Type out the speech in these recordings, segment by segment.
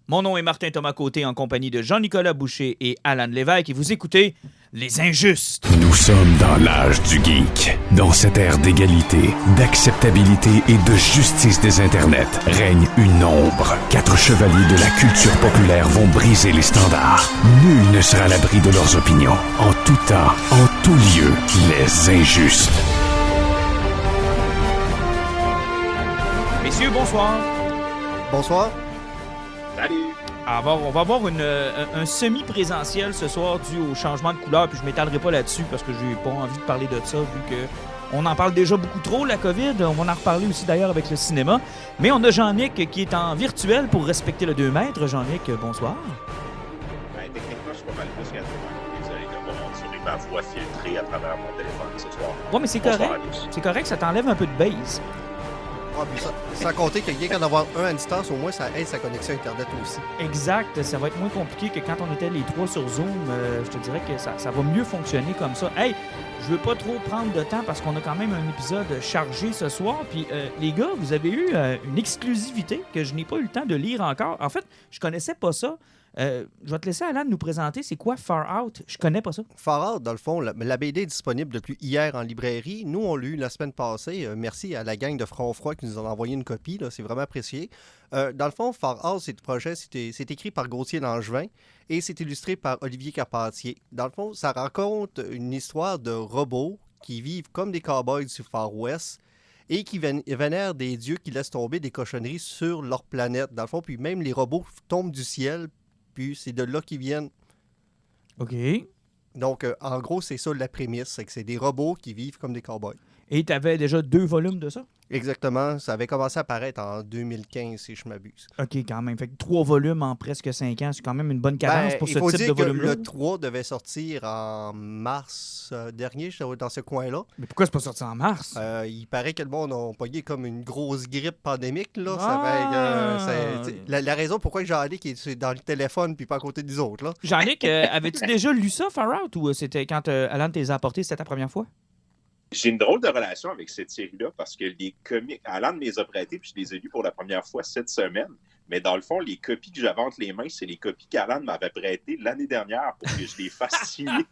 Mon nom est Martin Thomas Côté en compagnie de Jean-Nicolas Boucher et Alan Lévesque et vous écoutez Les Injustes. Nous sommes dans l'âge du geek. Dans cette ère d'égalité, d'acceptabilité et de justice des internets, règne une ombre. 4 chevaliers de la culture populaire vont briser les standards. Nul ne sera à l'abri de leurs opinions. En tout temps, en tout lieu, Les Injustes. Messieurs, bonsoir. Bonsoir. Salut! Alors, on va avoir un semi-présentiel ce soir dû au changement de couleur, puis je m'étalerai pas là-dessus parce que j'ai pas envie de parler de ça vu que on en parle déjà beaucoup trop, la COVID. On va en reparler aussi d'ailleurs avec le cinéma. Mais on a Jean-Nic qui est en virtuel pour respecter le 2 mètres. Jean-Nic, bonsoir. Ben, techniquement, je suis pas mal plus qu'à toi. Désolé de voir sur ma voix filtrée à travers mon téléphone ce soir. Ouais, mais c'est Bonsoir correct. à tous. C'est correct, ça t'enlève un peu de base. Ah, puis sans compter que rien qu'en avoir un à distance, au moins ça aide sa connexion Internet aussi. Exact. Ça va être moins compliqué que quand on était les 3 sur Zoom. Je te dirais que ça va mieux fonctionner comme ça. Hey, je veux pas trop prendre de temps parce qu'on a quand même un épisode chargé ce soir. Puis les gars, vous avez eu une exclusivité que je n'ai pas eu le temps de lire encore. En fait, je connaissais pas ça. Je vais te laisser, Alan, nous présenter. C'est quoi Far Out? Je connais pas ça. Far Out, dans le fond, la BD est disponible depuis hier en librairie. Nous, on l'a eu la semaine passée. Merci à la gang de Front Froid qui nous en a envoyé une copie. Là. C'est vraiment apprécié. Dans le fond, Far Out, c'est un projet, c'est écrit par Gauthier Langevin et c'est illustré par Olivier Carpentier. Dans le fond, ça raconte une histoire de robots qui vivent comme des cowboys du Far West et qui vénèrent des dieux qui laissent tomber des cochonneries sur leur planète. Dans le fond, puis même les robots tombent du ciel. Puis c'est de là qu'ils viennent. OK. Donc, en gros, c'est ça la prémisse. C'est que c'est des robots qui vivent comme des cowboys. Et tu avais déjà 2 volumes de ça? Exactement. Ça avait commencé à paraître en 2015, si je m'abuse. OK, quand même. Fait que 3 volumes en presque 5 ans, c'est quand même une bonne cadence pour ce il faut type dire de que volume-là. le 3 devait sortir en mars dernier, dans ce coin-là. Mais pourquoi c'est pas sorti en mars? Il paraît que le monde a pogné comme une grosse grippe pandémique. Là. Ah! La raison pourquoi Jean-Luc est dans le téléphone puis pas à côté des autres. Là. Jean-Luc, avais-tu déjà lu ça, Far Out, ou c'était quand Alan te les a apportés, c'était ta première fois? J'ai une drôle de relation avec cette série-là parce que les comics, Alan me les a prêtés puis je les ai lus pour la première fois cette semaine. Mais dans le fond, les copies que j'avais entre les mains, c'est les copies qu'Alan m'avait prêtées l'année dernière pour que je les fasse signer.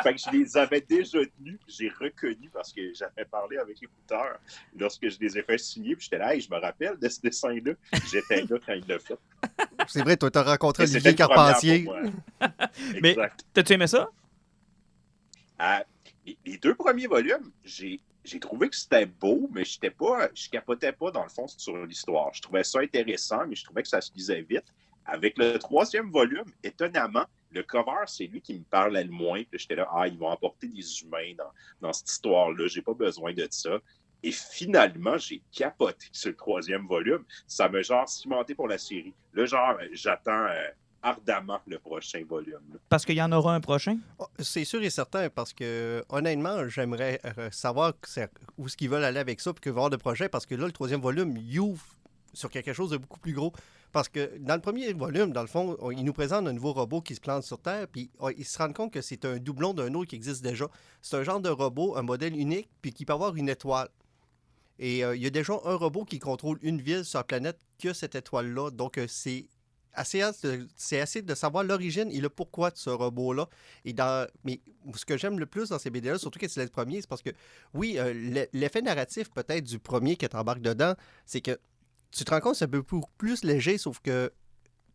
Fait que je les avais déjà tenues, puis j'ai reconnu parce que j'avais parlé avec l'écouteur lorsque je les ai fait signer. Puis j'étais là, hey, je me rappelle de ce dessin-là. J'étais là quand il l'a fait. C'est vrai, toi, tu as rencontré Mais Olivier c'était une première Carpentier. pour moi. Mais Exact. t'as-tu aimé ça? Les 2 premiers volumes, j'ai trouvé que c'était beau, mais je capotais pas dans le fond sur l'histoire. Je trouvais ça intéressant, mais je trouvais que ça se lisait vite. Avec le 3e volume, étonnamment, le cover, c'est lui qui me parlait le moins. Puis j'étais là, ils vont apporter des humains dans cette histoire-là, j'ai pas besoin de ça. Et finalement, j'ai capoté sur le 3e volume. Ça m'a cimenté pour la série. Là, j'attends ardemment le prochain volume. Là. Parce qu'il y en aura un prochain? C'est sûr et certain, parce que honnêtement, j'aimerais savoir où est-ce qu'ils veulent aller avec ça, puis que voir de projet, parce que là, le 3e volume, il ouvre sur quelque chose de beaucoup plus gros. Parce que dans le premier volume, dans le fond, il nous présente un nouveau robot qui se plante sur Terre, puis ils se rendent compte que c'est un doublon d'un autre qui existe déjà. C'est un genre de robot, un modèle unique, puis qui peut avoir une étoile. Et il y a déjà un robot qui contrôle une ville sur la planète que cette étoile-là. Donc, c'est assez de savoir l'origine et le pourquoi de ce robot-là. Mais ce que j'aime le plus dans ces BD-là, surtout que c'est le premier, c'est parce que, oui, l'effet narratif peut-être du premier qui t'embarque dedans, c'est que tu te rends compte que c'est un peu plus léger, sauf que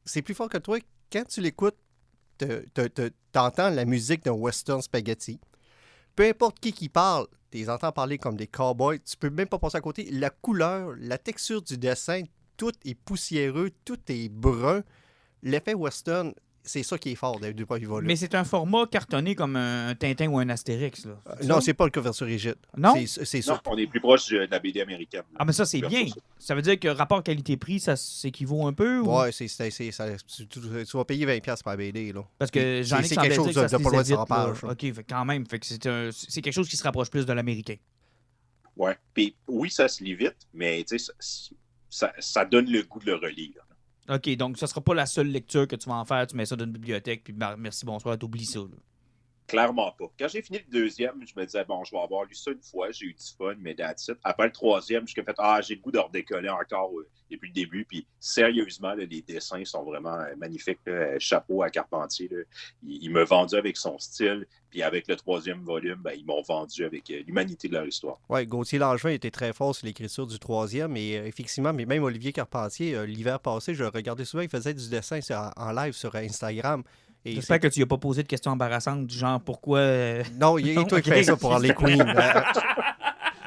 c'est plus fort que toi. Quand tu l'écoutes, t'entends la musique d'un western spaghetti. Peu importe qui parle, tu les entends parler comme des cowboys, tu peux même pas passer à côté. La couleur, la texture du dessin, tout est poussiéreux, tout est brun. L'effet western, c'est ça qui est fort du premier volume. Mais c'est un format cartonné comme un Tintin ou un Astérix. Là. Non, c'est pas le couverture rigide. Non? C'est Non, ça. on est plus proche de la BD américaine. Ah, mais ça, c'est bien. Ça veut dire que rapport qualité-prix, ça s'équivaut un peu? Ou... Ouais, tu vas payer 20$ par BD. Là. Parce que j'en ai c'est quelque chose de pas loin de 100 pages. OK, fait quand même. Fait que c'est quelque chose qui se rapproche plus de l'américain. Ouais. Puis oui, ça se lit vite, mais ça donne le goût de le relire. OK, donc ça sera pas la seule lecture que tu vas en faire. Tu mets ça dans une bibliothèque, puis merci, bonsoir, t'oublies ça. Là. Clairement pas. Quand j'ai fini le deuxième, je me disais, bon, je vais avoir lu ça une fois, j'ai eu du fun, mais that's it. Après le troisième, j'ai fait, j'ai le goût de redécoller encore depuis le début. Puis sérieusement, là, les dessins sont vraiment magnifiques. Là. Chapeau à Carpentier. Là. Il m'a vendu avec son style. Puis avec le troisième volume, ben, ils m'ont vendu avec l'humanité de leur histoire. Oui, Gauthier Langevin était très fort sur l'écriture du troisième. Et effectivement, mais même Olivier Carpentier, l'hiver passé, je regardais souvent, il faisait du dessin en live sur Instagram. J'espère que tu n'as pas posé de questions embarrassantes du genre pourquoi. Non, il y a toi qui fais ça pour Harley Quinn.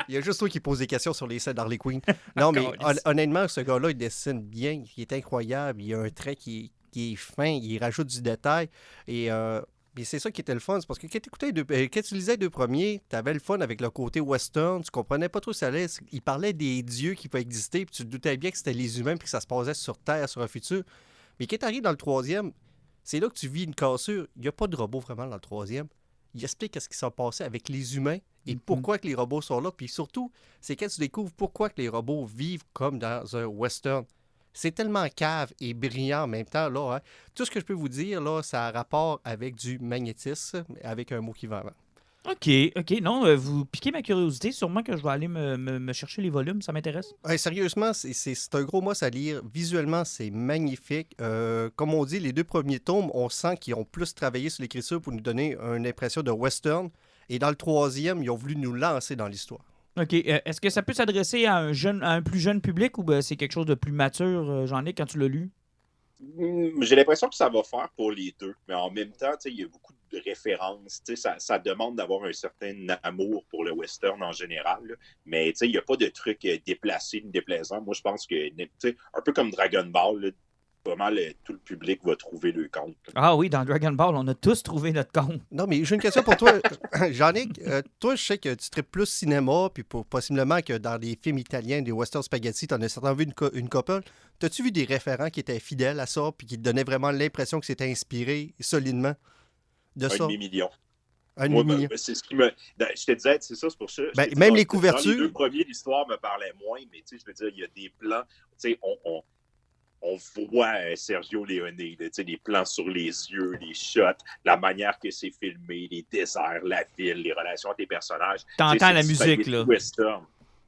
Il y a juste toi qui pose des questions sur les scènes d'Harley Quinn. Non, mais honnêtement, ce gars-là, il dessine bien, il est incroyable, il a un trait qui est fin, il rajoute du détail. Et c'est ça qui était le fun, c'est parce que quand tu lisais les deux premiers, tu avais le fun avec le côté western, tu comprenais pas trop ça allait. Il parlait des dieux qui peuvent exister, puis tu te doutais bien que c'était les humains, puis que ça se passait sur Terre, sur un futur. Mais quand tu arrives dans le troisième, c'est là que tu vis une cassure. Il n'y a pas de robot vraiment dans le troisième. Il explique ce qui s'est passé avec les humains et pourquoi que les robots sont là. Puis surtout, c'est quand tu découvres pourquoi que les robots vivent comme dans un western. C'est tellement cave et brillant en même temps. Là, hein. Tout ce que je peux vous dire, là, ça a rapport avec du magnétisme, avec un mot qui va avant. OK. Non, vous piquez ma curiosité. Sûrement que je vais aller me chercher les volumes. Ça m'intéresse. Ouais, sérieusement, c'est un gros mot à lire. Visuellement, c'est magnifique. Comme on dit, les deux premiers tomes, on sent qu'ils ont plus travaillé sur l'écriture pour nous donner une impression de western. Et dans le troisième, ils ont voulu nous lancer dans l'histoire. OK. Est-ce que ça peut s'adresser à un plus jeune public ou c'est quelque chose de plus mature, Jean-Nic, quand tu l'as lu? J'ai l'impression que ça va faire pour les deux, mais en même temps, il y a beaucoup de références. Ça demande d'avoir un certain amour pour le western en général, là. Mais il n'y a pas de trucs déplacés ni déplaisants. Moi, je pense que, un peu comme Dragon Ball, là, pas mal tout le public va trouver le compte. Ah oui, dans Dragon Ball, on a tous trouvé notre compte. Non, mais j'ai une question pour toi, Jean-Nic. Toi, je sais que tu traites plus cinéma, puis possiblement que dans des films italiens, des western spaghetti, tu en as certainement vu une couple. T'as-tu vu des référents qui étaient fidèles à ça, puis qui te donnaient vraiment l'impression que c'était inspiré solidement de ça? 1,5 million. Moi, c'est ce qui me. Je te disais, c'est ça, c'est pour ça. Même les couvertures. Dans les deux premiers, l'histoire me parlait moins, mais je veux dire, il y a des plans. On voit Sergio Leone, les plans sur les yeux, les shots, la manière que c'est filmé, les déserts, la ville, les relations entre les personnages. T'entends la musique, là. Western.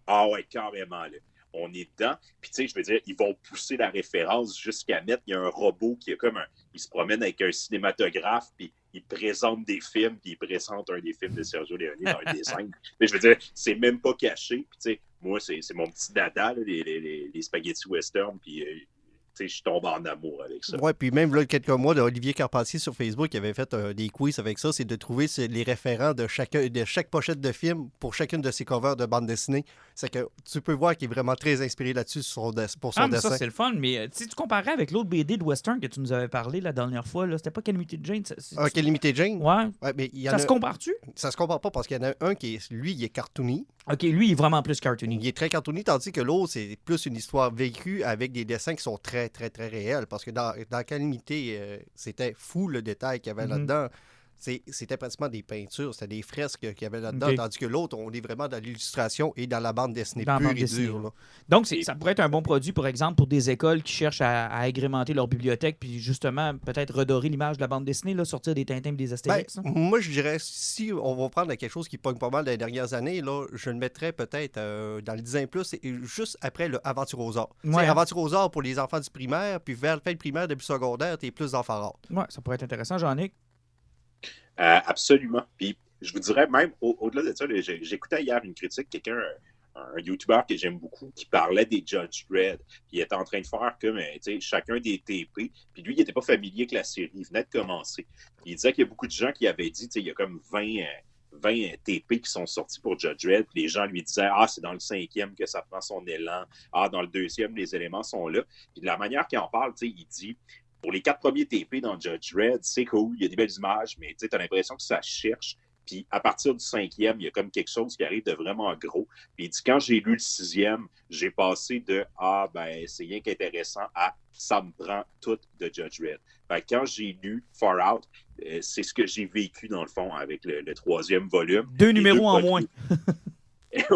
Ah ouais, carrément, là. On est dedans. Puis, je veux dire, ils vont pousser la référence jusqu'à mettre, il y a un robot qui est comme il se promène avec un cinématographe, puis il présente des films, puis il présente un des films de Sergio Leone dans un dessin. Mais je veux dire, c'est même pas caché. Puis, moi, c'est mon petit dada, là, les spaghettis western, puis je tombe en amour avec ça. Oui, puis même là, quelques mois, Olivier Carpentier sur Facebook avait fait des quiz avec ça, c'est de trouver les référents de chaque pochette de film pour chacune de ses covers de bande dessinée. C'est que tu peux voir qu'il est vraiment très inspiré là-dessus pour son dessin. Ça, c'est le fun, mais tu comparais avec l'autre BD de Western que tu nous avais parlé la dernière fois, là, c'était pas Calamity Jane? Calamity Jane? Ouais. Mais ça se compare-tu? Ça se compare pas parce qu'il y en a un qui est, lui, il est cartoony. OK, lui, il est vraiment plus cartoony. Il est très cartoony, tandis que l'autre, c'est plus une histoire vécue avec des dessins qui sont très, très, très réels. Parce que dans Calamité, c'était fou le détail qu'il y avait là-dedans. C'était pratiquement des peintures, c'était des fresques qu'il y avait là-dedans. Okay. Tandis que l'autre, on est vraiment dans l'illustration et dans la bande dessinée pure et dure. Là. Donc, ça pourrait être un bon produit, par exemple, pour des écoles qui cherchent à agrémenter leur bibliothèque, puis justement, peut-être redorer l'image de la bande dessinée, là, sortir des Tintins et des Astérix. Moi, je dirais, si on va prendre quelque chose qui pogne pas mal dans les dernières années, là, je le mettrais peut-être dans le 10 ans plus, et juste après le Aventure aux arts. Ouais. Aventure aux arts pour les enfants du primaire, puis vers le fin de primaire, début secondaire, t'es plus d'enfants rares. Ouais, ça pourrait être intéressant, Jean-Nic. Absolument. Puis je vous dirais même, au-delà de ça, j'écoutais hier une critique, un YouTuber que j'aime beaucoup, qui parlait des Judge Dredd. Il était en train de faire comme chacun des TP. Puis lui, il n'était pas familier avec la série. Il venait de commencer. Puis il disait qu'il y a beaucoup de gens qui avaient dit, il y a comme 20 TP qui sont sortis pour Judge Dredd. Puis les gens lui disaient, c'est dans le 5e que ça prend son élan. Dans le 2e, les éléments sont là. Puis de la manière qu'il en parle, il dit... Pour les 4 premiers TP dans Judge Dredd, c'est cool, il y a des belles images, mais tu as l'impression que ça cherche. Puis à partir du 5e, il y a comme quelque chose qui arrive de vraiment gros. Puis il dit, quand j'ai lu le 6e, j'ai passé de c'est rien qu'intéressant à ça me prend tout de Judge Dredd. Quand j'ai lu Far Out, c'est ce que j'ai vécu dans le fond avec le 3e volume. 2 numéros en moins.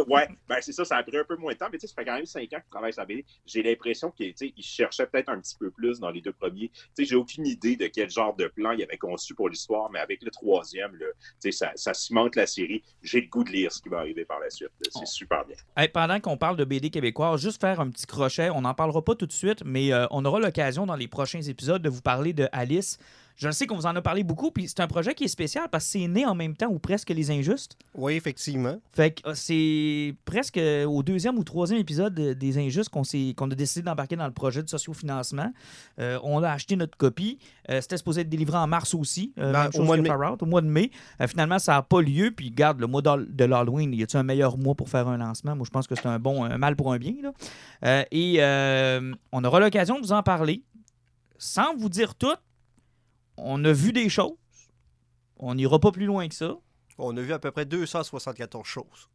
Ouais, ben c'est ça a pris un peu moins de temps, mais tu sais, ça fait quand même 5 ans qu'il travaille sur la BD. J'ai l'impression qu'il cherchait peut-être un petit peu plus dans les 2 premiers. Tu sais, j'ai aucune idée de quel genre de plan il avait conçu pour l'histoire, mais avec le 3e, là, tu sais, ça cimente la série. J'ai le goût de lire ce qui va arriver par la suite. Là. C'est super bien. Hey, pendant qu'on parle de BD québécois, juste faire un petit crochet. On n'en parlera pas tout de suite, mais on aura l'occasion dans les prochains épisodes de vous parler de Alice. Je sais qu'on vous en a parlé beaucoup, puis c'est un projet qui est spécial parce que c'est né en même temps ou presque Les Injustes. Oui, effectivement. Fait que c'est presque au 2e ou 3e épisode des Injustes qu'on a décidé d'embarquer dans le projet de sociofinancement. On a acheté notre copie. C'était supposé être délivré en mars aussi, même chose que Far Out, au mois de mai. Finalement, ça n'a pas lieu. Puis, garde, le mois de l'Halloween, y a-t-il un meilleur mois pour faire un lancement? Moi, je pense que c'est un mal pour un bien. Là. On aura l'occasion de vous en parler. Sans vous dire tout, on a vu des choses. On n'ira pas plus loin que ça. On a vu à peu près 274 choses.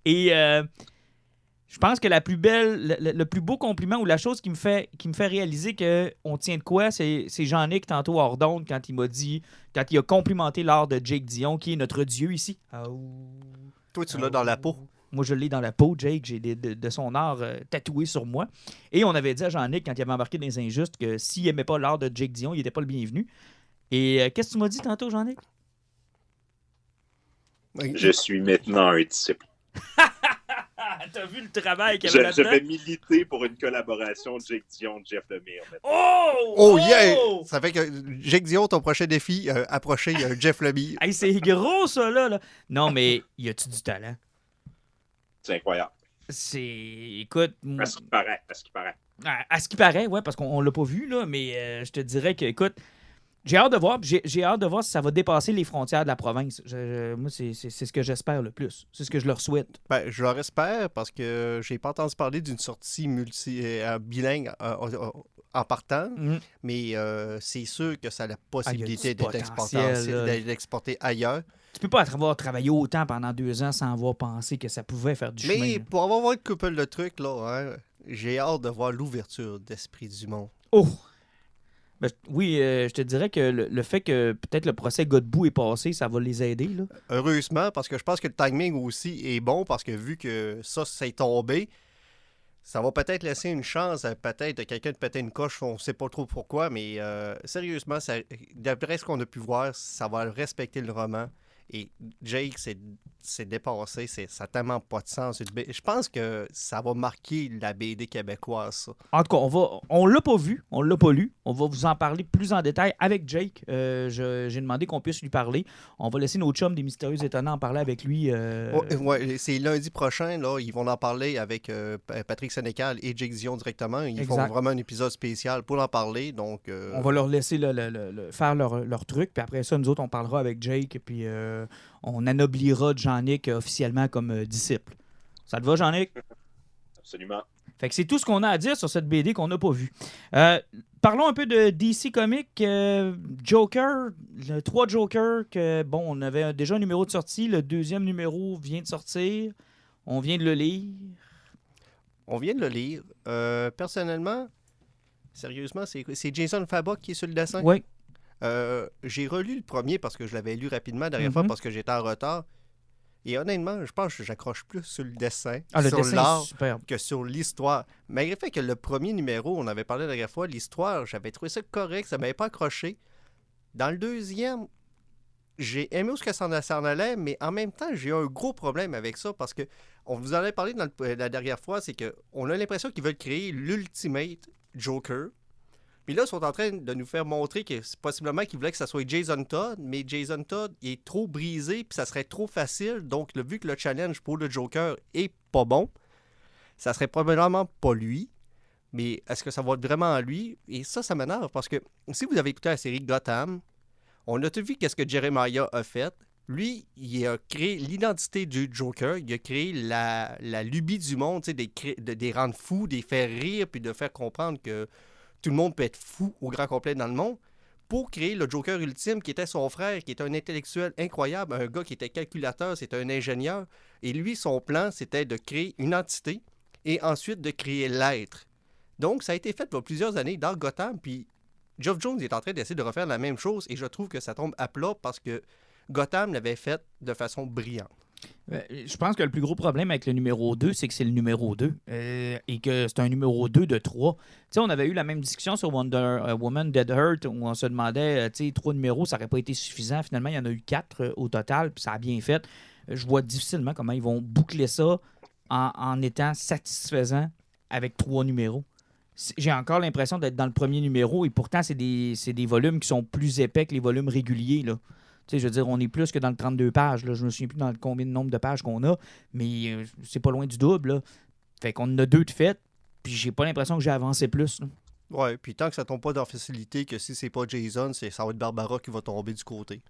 Et je pense que la plus belle, le plus beau compliment ou la chose qui me fait réaliser qu'on tient de quoi, c'est Jean-Nic tantôt hors d'onde quand il a complimenté l'art de Jake Dion, qui est notre dieu ici. Toi, tu l'as dans la peau. Moi, je l'ai dans la peau, Jake. J'ai de son art tatoué sur moi. Et on avait dit à Jean-Nic, quand il avait embarqué dans Les Injustes, que s'il n'aimait pas l'art de Jake Dion, il n'était pas le bienvenu. Et qu'est-ce que tu m'as dit tantôt, Jean-Nic? Je suis maintenant un disciple. T'as vu le travail qu'il y avait là-dedans? Je vais militer pour une collaboration Jake Dion, Jeff Lemire. Oh yeah! Ça fait que Jake Dion, ton prochain défi, approcher Jeff Lemire. Hey, c'est gros, ça, là. Non, mais y a-tu du talent? C'est incroyable. Écoute... À ce qu'il paraît. À ce qui paraît, ouais, parce qu'on l'a pas vu, là, mais je te dirais que, écoute, j'ai hâte de voir, j'ai hâte de voir si ça va dépasser les frontières de la province. Moi, c'est ce que j'espère le plus. C'est ce que je leur souhaite. Ben, je leur espère parce que j'ai pas entendu parler d'une sortie bilingue en partant, mais c'est sûr que ça a la possibilité d'être exporté ailleurs. Tu peux pas avoir travaillé autant pendant 2 ans sans avoir pensé que ça pouvait faire du chemin. Mais pour avoir vu une couple de trucs, là, hein, j'ai hâte de voir l'ouverture d'esprit du monde. Oh! Ben, oui, je te dirais que le fait que peut-être le procès Godbout est passé, ça va les aider. Là. Heureusement, parce que je pense que le timing aussi est bon, parce que vu que ça s'est tombé, ça va peut-être laisser une chance à peut-être quelqu'un de péter une coche, on ne sait pas trop pourquoi, mais sérieusement, d'après ce qu'on a pu voir, ça va respecter le roman. Et Jake s'est dépassé, ça n'a tellement pas de sens. Je pense que ça va marquer la BD québécoise, ça. En tout cas, on l'a pas vu, on l'a pas lu. On va vous en parler plus en détail avec Jake. J'ai demandé qu'on puisse lui parler. On va laisser nos chums des Mystérieux Étonnants en parler avec lui. Ouais, c'est lundi prochain, là, ils vont en parler avec Patrick Sénécal et Jake Dion directement. Ils font vraiment un épisode spécial pour en parler. Donc, on va leur laisser faire leur truc, puis après ça, nous autres, on parlera avec Jake, puis on anoblira Jean-Nic officiellement comme disciple. Ça te va, Jean-Nic? Absolument. Fait que c'est tout ce qu'on a à dire sur cette BD qu'on n'a pas vue. Parlons un peu de DC Comics. Joker, le 3 Joker, on avait déjà un numéro de sortie. Le 2e numéro vient de sortir. On vient de le lire. Personnellement, sérieusement, c'est Jason Fabok qui est sur le dessin? Oui. J'ai relu le premier parce que je l'avais lu rapidement la dernière fois parce que j'étais en retard. Et honnêtement, je pense que j'accroche plus sur le dessin, sur l'art que sur l'histoire. Malgré le fait que le premier numéro, on avait parlé la dernière fois, l'histoire, j'avais trouvé ça correct, ça ne m'avait pas accroché. Dans le 2e, j'ai aimé où ça s'en allait, mais en même temps, j'ai eu un gros problème avec ça parce que on vous en avait parlé la dernière fois, c'est qu'on a l'impression qu'ils veulent créer l'ultimate Joker. Puis là, ils sont en train de nous faire montrer que c'est possiblement qu'ils voulaient que ça soit Jason Todd, mais Jason Todd il est trop brisé, puis ça serait trop facile. Donc, vu que le challenge pour le Joker est pas bon, ça serait probablement pas lui. Mais est-ce que ça va être vraiment lui? Et ça m'énerve parce que si vous avez écouté la série Gotham, on a tout vu qu'est-ce que Jeremiah a fait. Lui, il a créé l'identité du Joker, il a créé la lubie du monde, de les rendre fous, de les faire rire, puis de faire comprendre que tout le monde peut être fou au grand complet dans le monde, pour créer le Joker ultime qui était son frère, qui était un intellectuel incroyable, un gars qui était calculateur, c'était un ingénieur. Et lui, son plan, c'était de créer une entité et ensuite de créer l'être. Donc, ça a été fait pour plusieurs années dans Gotham, puis Geoff Jones est en train d'essayer de refaire la même chose et je trouve que ça tombe à plat parce que Gotham l'avait fait de façon brillante. Je pense que le plus gros problème avec le numéro 2, c'est que c'est le numéro 2 et que c'est un numéro 2 de 3. Tu sais, on avait eu la même discussion sur Wonder Woman Dead Hurt où on se demandait, 3 numéros, ça n'aurait pas été suffisant. Finalement, il y en a eu 4 au total, puis ça a bien fait. Je vois difficilement comment ils vont boucler ça en étant satisfaisant avec 3 numéros. J'ai encore l'impression d'être dans le premier numéro et pourtant, c'est des volumes qui sont plus épais que les volumes réguliers, là. Tu sais, je veux dire, on est plus que dans le 32 pages. Là. Je me souviens plus dans combien de nombre de pages qu'on a, mais c'est pas loin du double. Là. Fait qu'on en a 2 de fait, puis j'ai pas l'impression que j'ai avancé plus. Là. Ouais, puis tant que ça tombe pas dans la facilité, que si c'est pas Jason, ça va être Barbara qui va tomber du côté.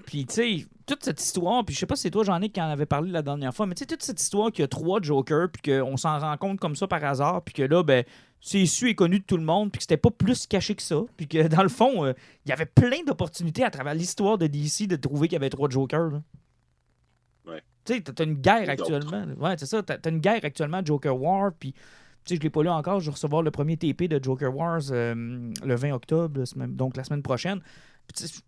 Puis, tu sais, toute cette histoire, puis je sais pas si c'est toi, Jean-Nic, qui en avait parlé la dernière fois, mais tu sais, toute cette histoire qu'il y a 3 Jokers, puis qu'on s'en rend compte comme ça par hasard, puis que là, ben, c'est su et connu de tout le monde, puis que c'était pas plus caché que ça, puis que dans le fond, il y avait plein d'opportunités à travers l'histoire de DC de trouver qu'il y avait 3 Jokers. Là. Ouais. Tu sais, t'as une guerre actuellement. Ouais, c'est ça, t'as une guerre actuellement, Joker War, puis tu sais, je l'ai pas lu encore, je vais recevoir le premier TP de Joker Wars le 20 octobre, donc la semaine prochaine.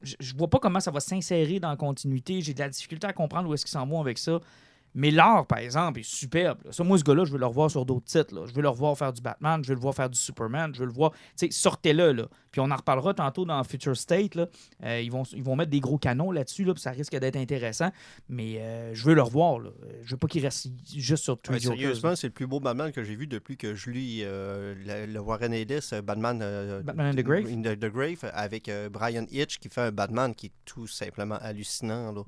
Je vois pas comment ça va s'insérer dans la continuité. J'ai de la difficulté à comprendre où est-ce qu'ils s'en vont avec ça. Mais l'art, par exemple, est superbe. Là. Ça, moi, ce gars-là, je veux le revoir sur d'autres titres. Là. Je veux le revoir faire du Batman, je veux le voir faire du Superman, je veux le voir... Tu sais, sortez-le, là. Puis on en reparlera tantôt dans Future State, là. Ils vont mettre des gros canons là-dessus, là, puis ça risque d'être intéressant. Mais je veux le revoir, là. Je veux pas qu'il reste juste sur Three Jokers. Sérieusement, c'est le plus beau Batman que j'ai vu depuis que je lis le Warren Ellis, Batman in the Grave. In the Grave, avec Brian Hitch, qui fait un Batman qui est tout simplement hallucinant, là.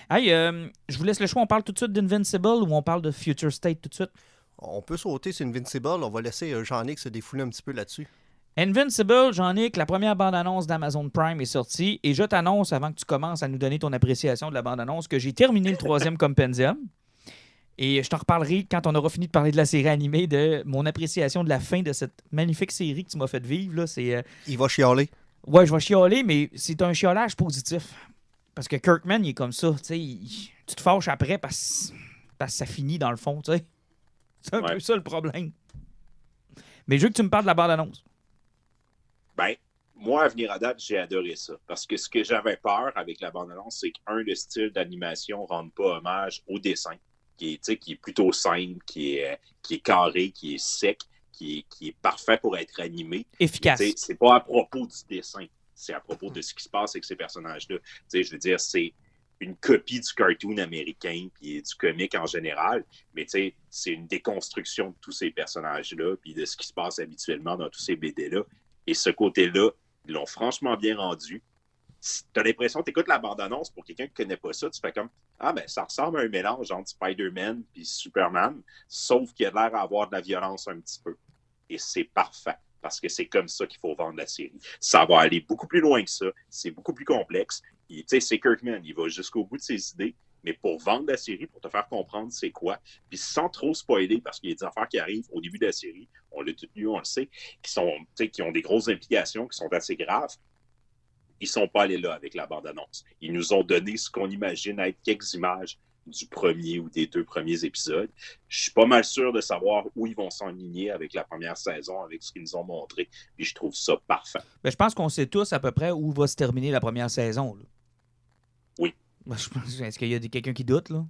Hey, je vous laisse le choix. On parle tout de suite d'Invincible ou on parle de Future State tout de suite? On peut sauter sur Invincible. On va laisser Jean-Nic se défouler un petit peu là-dessus. Invincible, Jean-Nic, la première bande-annonce d'Amazon Prime est sortie et je t'annonce, avant que tu commences à nous donner ton appréciation de la bande-annonce, que j'ai terminé le 3e compendium. Et je t'en reparlerai quand on aura fini de parler de la série animée, de mon appréciation de la fin de cette magnifique série que tu m'as fait vivre. Là. Il va chialer. Ouais, je vais chialer, mais c'est un chiolage positif. Parce que Kirkman, il est comme ça. Tu te fâches après parce que ça finit dans le fond. T'sais. C'est un peu ça le problème. Mais je veux que tu me parles de la bande-annonce. Ben, moi, à venir à date, j'ai adoré ça. Parce que ce que j'avais peur avec la bande-annonce, c'est qu'un, le style d'animation ne rende pas hommage au dessin, qui est plutôt simple, qui est carré, qui est sec, qui est parfait pour être animé. Efficace. C'est pas à propos du dessin. C'est à propos de ce qui se passe avec ces personnages-là. Je veux dire, c'est une copie du cartoon américain puis du comique en général, mais c'est une déconstruction de tous ces personnages-là puis de ce qui se passe habituellement dans tous ces BD-là. Et ce côté-là, ils l'ont franchement bien rendu. T'as l'impression, t'écoutes la bande-annonce, pour quelqu'un qui connaît pas ça, tu fais comme « Ah, ben ça ressemble à un mélange entre Spider-Man puis Superman, sauf qu'il a l'air d'avoir de la violence un petit peu. » Et c'est parfait. Parce que c'est comme ça qu'il faut vendre la série. Ça va aller beaucoup plus loin que ça. C'est beaucoup plus complexe. C'est Kirkman, il va jusqu'au bout de ses idées, mais pour vendre la série, pour te faire comprendre c'est quoi, puis sans trop spoiler, parce qu'il y a des affaires qui arrivent au début de la série, on l'a tout lu, on le sait, qui ont des grosses implications, qui sont assez graves. Ils sont pas allés là avec la bande-annonce. Ils nous ont donné ce qu'on imagine être quelques images du premier ou des 2 premiers épisodes. Je suis pas mal sûr de savoir où ils vont s'enligner avec la première saison, avec ce qu'ils nous ont montré. Puis je trouve ça parfait. Ben, je pense qu'on sait tous à peu près où va se terminer la première saison. Là. Oui. Ben, est-ce qu'il y a quelqu'un qui doute, là?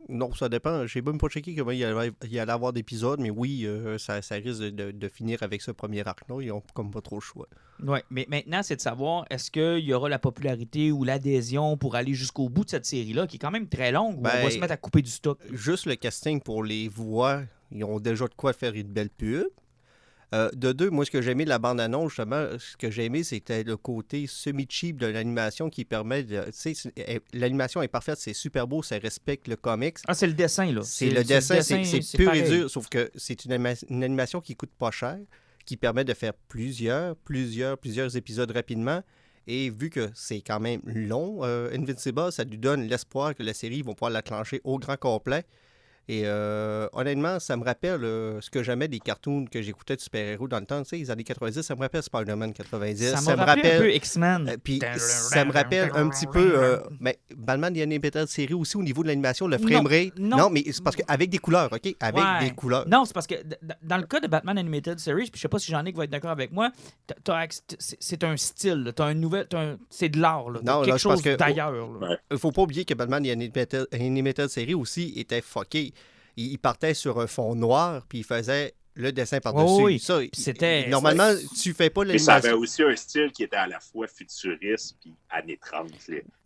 Non, ça dépend. J'ai même pas checké comment il allait avoir d'épisodes, mais oui, ça risque de finir avec ce premier arc-là. Ils n'ont comme pas trop le choix. Oui, mais maintenant, c'est de savoir, est-ce qu'il y aura la popularité ou l'adhésion pour aller jusqu'au bout de cette série-là, qui est quand même très longue, où on va se mettre à couper du stock? Juste le casting pour les voix, ils ont déjà de quoi faire une belle pub. De 2, moi, ce que j'ai aimé de la bande-annonce, justement, ce que j'ai aimé, c'était le côté semi-cheap de l'animation qui permet de... Tu sais, l'animation est parfaite, c'est super beau, ça respecte le comics. Ah, c'est le dessin, là. C'est le dessin, c'est pur et dur, sauf que c'est une animation qui coûte pas cher, qui permet de faire plusieurs épisodes rapidement. Et vu que c'est quand même long, Invincible, ça lui donne l'espoir que la série va pouvoir la clencher au grand complet. Et honnêtement, ça me rappelle ce que j'aimais des cartoons que j'écoutais de super-héros dans le temps. Tu sais, les années 90, ça me rappelle Spider-Man 90. Ça me rappelle un peu X-Men. Puis ça me rappelle un petit peu Batman The Animated Series aussi au niveau de l'animation, le framerate. Non, mais c'est parce qu'avec des couleurs, OK? Avec des couleurs. Non, c'est parce que dans le cas de Batman Animated Series, puis je sais pas si Jean-Nic va être d'accord avec moi, c'est un style, c'est de l'art, là, non, quelque là, chose que, d'ailleurs. Il faut pas oublier que Batman The Animated Series aussi était fucké. Il partait sur un fond noir, puis il faisait le dessin par-dessus. Oui. Ça, c'était... Normalement, tu fais pas l'animation. Mais ça avait aussi un style qui était à la fois futuriste puis années 30.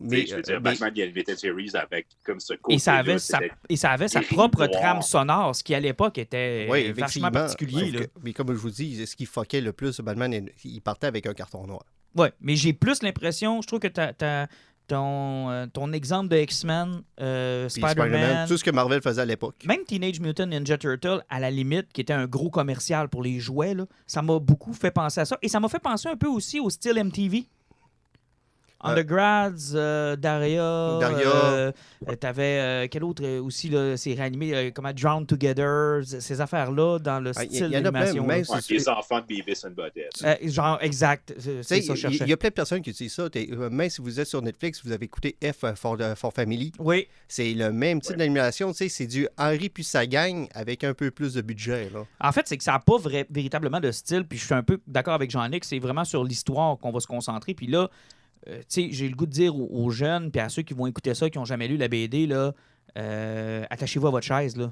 Mais, je veux dire, Batman The Animated Series avec comme ce côté. Et ça avait sa propre trame sonore, ce qui à l'époque était vachement particulier. Là. Mais comme je vous dis, ce qui fuckait le plus, Batman, il partait avec un carton noir. Oui, mais j'ai plus l'impression, je trouve que ton exemple de X-Men, Spider-Man, tout ce que Marvel faisait à l'époque. Même Teenage Mutant Ninja Turtle, à la limite, qui était un gros commercial pour les jouets, là, ça m'a beaucoup fait penser à ça. Et ça m'a fait penser un peu aussi au style MTV. Undergrads, Daria. T'avais quel autre aussi, là, c'est réanimé, comment Drowned Together, ces affaires-là dans le style d'animation. Les enfants de Beavis and Butthead. Genre, exact. C'est ça, je cherchais. Il y a plein de personnes qui utilisent ça. Même si vous êtes sur Netflix, vous avez écouté F for Family. Oui. C'est le même type d'animation. C'est du Henry puis sa gang avec un peu plus de budget. Là. En fait, c'est que ça n'a pas véritablement de style. Puis je suis un peu d'accord avec Jean-Nic. C'est vraiment sur l'histoire qu'on va se concentrer. Puis là, j'ai le goût de dire aux jeunes puis à ceux qui vont écouter ça, qui n'ont jamais lu la BD, là, attachez-vous à votre chaise. Là.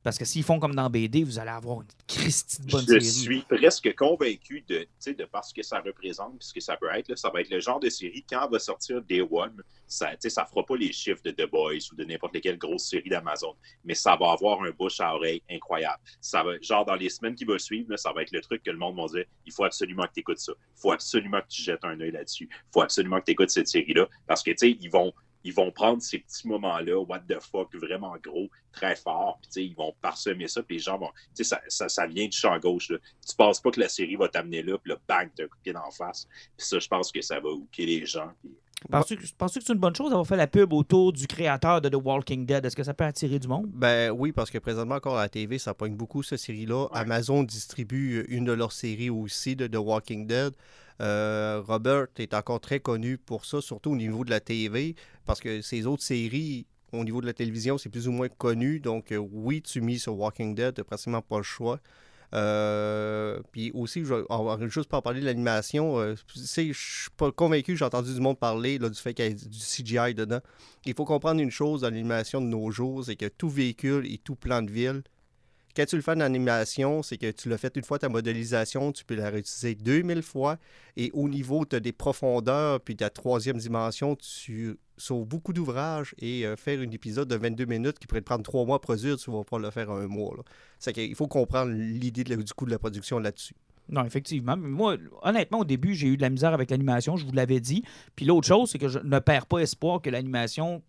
Parce que s'ils font comme dans BD, vous allez avoir une Christie de bonne série. Je suis presque convaincu de parce que ça représente et ce que ça peut être. Là, ça va être le genre de série, quand elle va sortir Day One, ça ne fera pas les chiffres de The Boys ou de n'importe quelle grosse série d'Amazon. Mais ça va avoir un bouche à oreille incroyable. Ça va, genre, dans les semaines qui vont suivre, là, ça va être le truc que le monde va dire, il faut absolument que tu écoutes ça. Il faut absolument que tu jettes un œil là-dessus. Il faut absolument que tu écoutes cette série-là. Parce que, ils vont prendre ces petits moments-là, what the fuck, vraiment gros, très fort, puis ils vont parsemer ça, puis les gens vont... Ça vient du champ gauche, là. Tu penses pas que la série va t'amener là, puis là, bang, t'as un coup de pied d'en face. Puis ça, je pense que ça va hooker les gens. Puis... Penses-tu que c'est une bonne chose d'avoir fait la pub autour du créateur de The Walking Dead? Est-ce que ça peut attirer du monde? Ben oui, parce que présentement, encore à la TV, ça pogne beaucoup, cette série-là. Ouais. Amazon distribue une de leurs séries aussi, de The Walking Dead. Robert est encore très connu pour ça, surtout au niveau de la TV, parce que ses autres séries, au niveau de la télévision, c'est plus ou moins connu. Donc, oui, tu mises sur Walking Dead, tu n'as pratiquement pas le choix. Puis aussi, juste pour parler de l'animation, je suis pas convaincu, j'ai entendu du monde parler là, du fait qu'il y a du CGI dedans. Il faut comprendre une chose dans l'animation de nos jours, c'est que tout véhicule et tout plan de ville, quand tu le fais en animation, c'est que tu l'as fait une fois ta modélisation, tu peux la réutiliser 2000 fois. Et au niveau, tu as des profondeurs, puis de la troisième dimension, tu sauves beaucoup d'ouvrages et faire un épisode de 22 minutes qui pourrait te prendre 3 mois à produire, tu ne vas pas le faire en 1 mois. Là. C'est qu'il faut comprendre l'idée du coût de la production là-dessus. Non, effectivement. Mais moi, honnêtement, au début, j'ai eu de la misère avec l'animation, je vous l'avais dit. Puis l'autre chose, c'est que je ne perds pas espoir que l'animation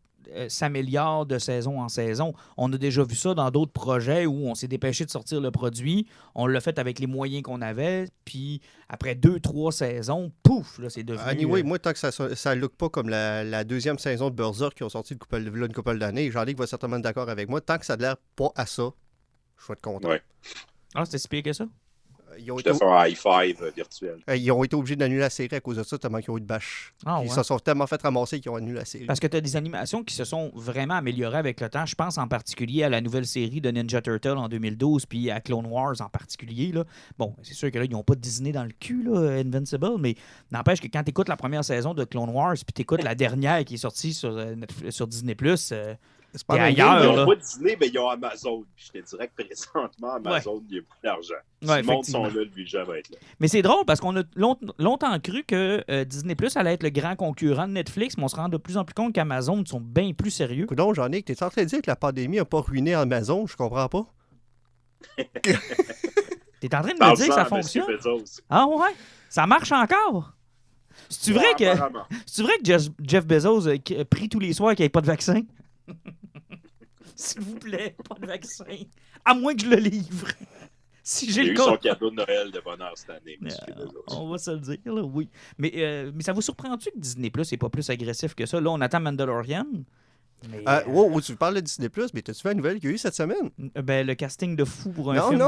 s'améliore de saison en saison. On a déjà vu ça dans d'autres projets où on s'est dépêché de sortir le produit. On l'a fait avec les moyens qu'on avait. Puis après 2-3 saisons, pouf, là, c'est devenu... Anyway, moi, tant que ça ne look pas comme la deuxième saison de Berserk qui ont sorti une couple d'années, Jean-Luc va certainement être d'accord avec moi. Tant que ça ne l'air pas à ça, je vais être content. Ouais. Ah, c'était si pire que ça? Je te fais un high five virtuel. Ils ont été obligés d'annuler la série à cause de ça, tellement qu'ils ont eu de bâche. Ils se sont tellement fait ramasser qu'ils ont annulé la série. Parce que tu as des animations qui se sont vraiment améliorées avec le temps. Je pense en particulier à la nouvelle série de Ninja Turtle en 2012, puis à Clone Wars en particulier. Là. Bon, c'est sûr que là, ils n'ont pas Disney dans le cul, là, Invincible, mais n'empêche que quand tu écoutes la première saison de Clone Wars, puis tu écoutes la dernière qui est sortie sur Disney+, c'est pas ailleurs. Ils n'ont pas Disney, mais ils ont Amazon. Puis je te dirais que présentement, Amazon, il y a beaucoup d'argent. Si le monde sont là, le budget va être là. Mais c'est drôle parce qu'on a longtemps cru que Disney Plus allait être le grand concurrent de Netflix, mais on se rend de plus en plus compte qu'Amazon sont bien plus sérieux. Donc, Jean-Nic, t'es en train de dire que la pandémie n'a pas ruiné Amazon? Je comprends pas. T'es en train de me dire que ça fonctionne? Ah ouais? Ça marche encore? C'est-tu vrai que Jeff Bezos a pris tous les soirs qu'il n'y ait pas de vaccin? S'il vous plaît, pas de vaccin. À moins que je le livre. Si j'ai eu son cadeau de Noël de bonheur cette année. On va se le dire, là, oui. Mais ça vous surprend-tu que Disney Plus n'est pas plus agressif que ça? Là, on attend Mandalorian. Mais, Tu parles de Disney+, mais t'as-tu vu la nouvelle qu'il y a eu cette semaine? ben, le casting de fou pour un Non, film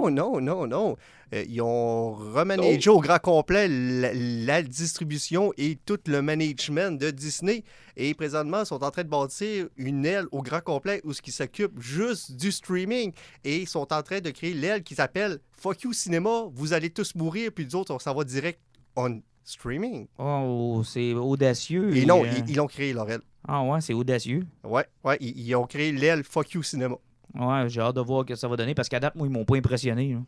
non. Ils ont remanagé au grand complet la distribution et tout le management de Disney. Et présentement, ils sont en train de bâtir une aile au grand complet où ils s'occupent juste du streaming. Et ils sont en train de créer l'aile qui s'appelle « Fuck you cinéma, vous allez tous mourir », puis les autres, on s'en va direct on streaming. Oh, c'est audacieux. Et non, ils ont créé leur aile. Ah ouais, c'est audacieux. Ouais, ils ont créé l'aile « Fuck you cinéma ». Ouais, j'ai hâte de voir ce que ça va donner, parce qu'à date, moi, ils m'ont pas impressionné. Là.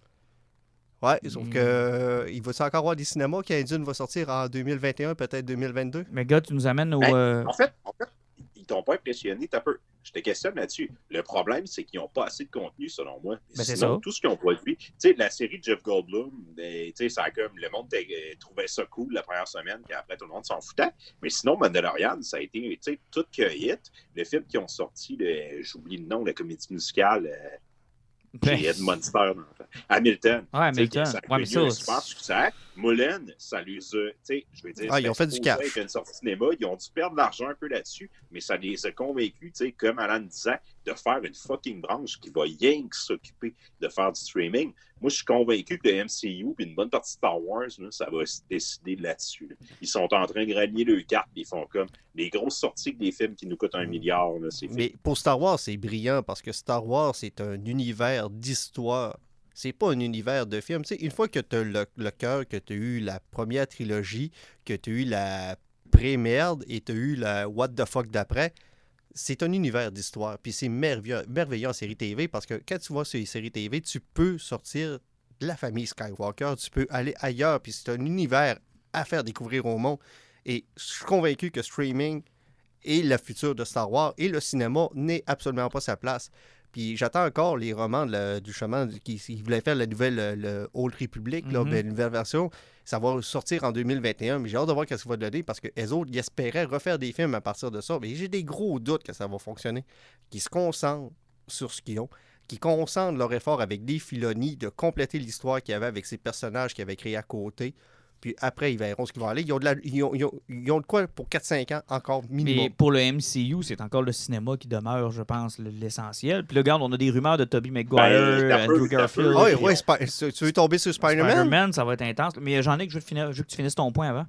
Ouais, sauf que il va encore avoir des cinémas qui Dune va sortir en 2021, peut-être 2022. Mais gars, tu nous amènes au... En fait, ils t'ont pas impressionné, t'as peu. Je te questionne là-dessus. Le problème, c'est qu'ils n'ont pas assez de contenu, selon moi. Ben, c'est sinon, ça. tout ce qu'ils ont produit, tu sais, la série de Jeff Goldblum, tu sais, ça a comme le monde trouvait ça cool la première semaine, puis après tout le monde s'en foutait. Mais sinon, Mandalorian, ça a été, tu sais, tout que hit. Le film qu'ils ont sorti, j'oublie le nom, la comédie musicale. J'ai Ed Monster. Hamilton. Ouais, Hamilton. Ça a Ouais, mais connu un ça, super succès. Mulan, ça les a. Tu sais, je veux dire, ils ont fait du cash. avec une sortie de cinéma, ils ont dû perdre de l'argent un peu là-dessus, mais ça les a convaincus, tu sais, comme Alan disait, de faire une fucking branche qui va rien que s'occuper de faire du streaming. Moi, je suis convaincu que le MCU et une bonne partie de Star Wars, là, ça va se décider là-dessus. Là. Ils sont en train de rallier le carte, ils font comme les grosses sorties des films qui nous coûtent 1 milliard. Là, mais pour Star Wars, c'est brillant parce que Star Wars, c'est un univers d'histoire. C'est pas un univers de film. Tu sais, une fois que tu as le cœur, que tu as eu la première trilogie, que tu as eu la pré-merde et tu as eu la what the fuck d'après, c'est un univers d'histoire. Puis c'est merveilleux en série TV parce que quand tu vois sur les séries TV, tu peux sortir de la famille Skywalker, tu peux aller ailleurs. Puis c'est un univers à faire découvrir au monde. Et je suis convaincu que streaming est le futur de Star Wars et le cinéma n'est absolument pas sa place. Puis j'attends encore les romans du chemin qui voulait faire la nouvelle le Old Republic, là, une nouvelle version. Ça va sortir en 2021, mais j'ai hâte de voir ce que ça va donner parce que les autres, ils espéraient refaire des films à partir de ça. Mais j'ai des gros doutes que ça va fonctionner. Qu'ils se concentrent sur ce qu'ils ont, qu'ils concentrent leur effort avec des Filoni de compléter l'histoire qu'il y avait avec ces personnages qu'ils avaient créés à côté. Puis après, ils verront ce qu'ils vont aller. Ils ont de quoi pour 4-5 ans encore minimum. Mais pour le MCU, c'est encore le cinéma qui demeure, je pense, l'essentiel. Puis là, regarde, on a des rumeurs de Tobey Maguire, Andrew Garfield. Tu veux tomber sur Spider-Man? Spider-Man, ça va être intense. Mais Jean-Nic, je veux que tu finisses ton point avant.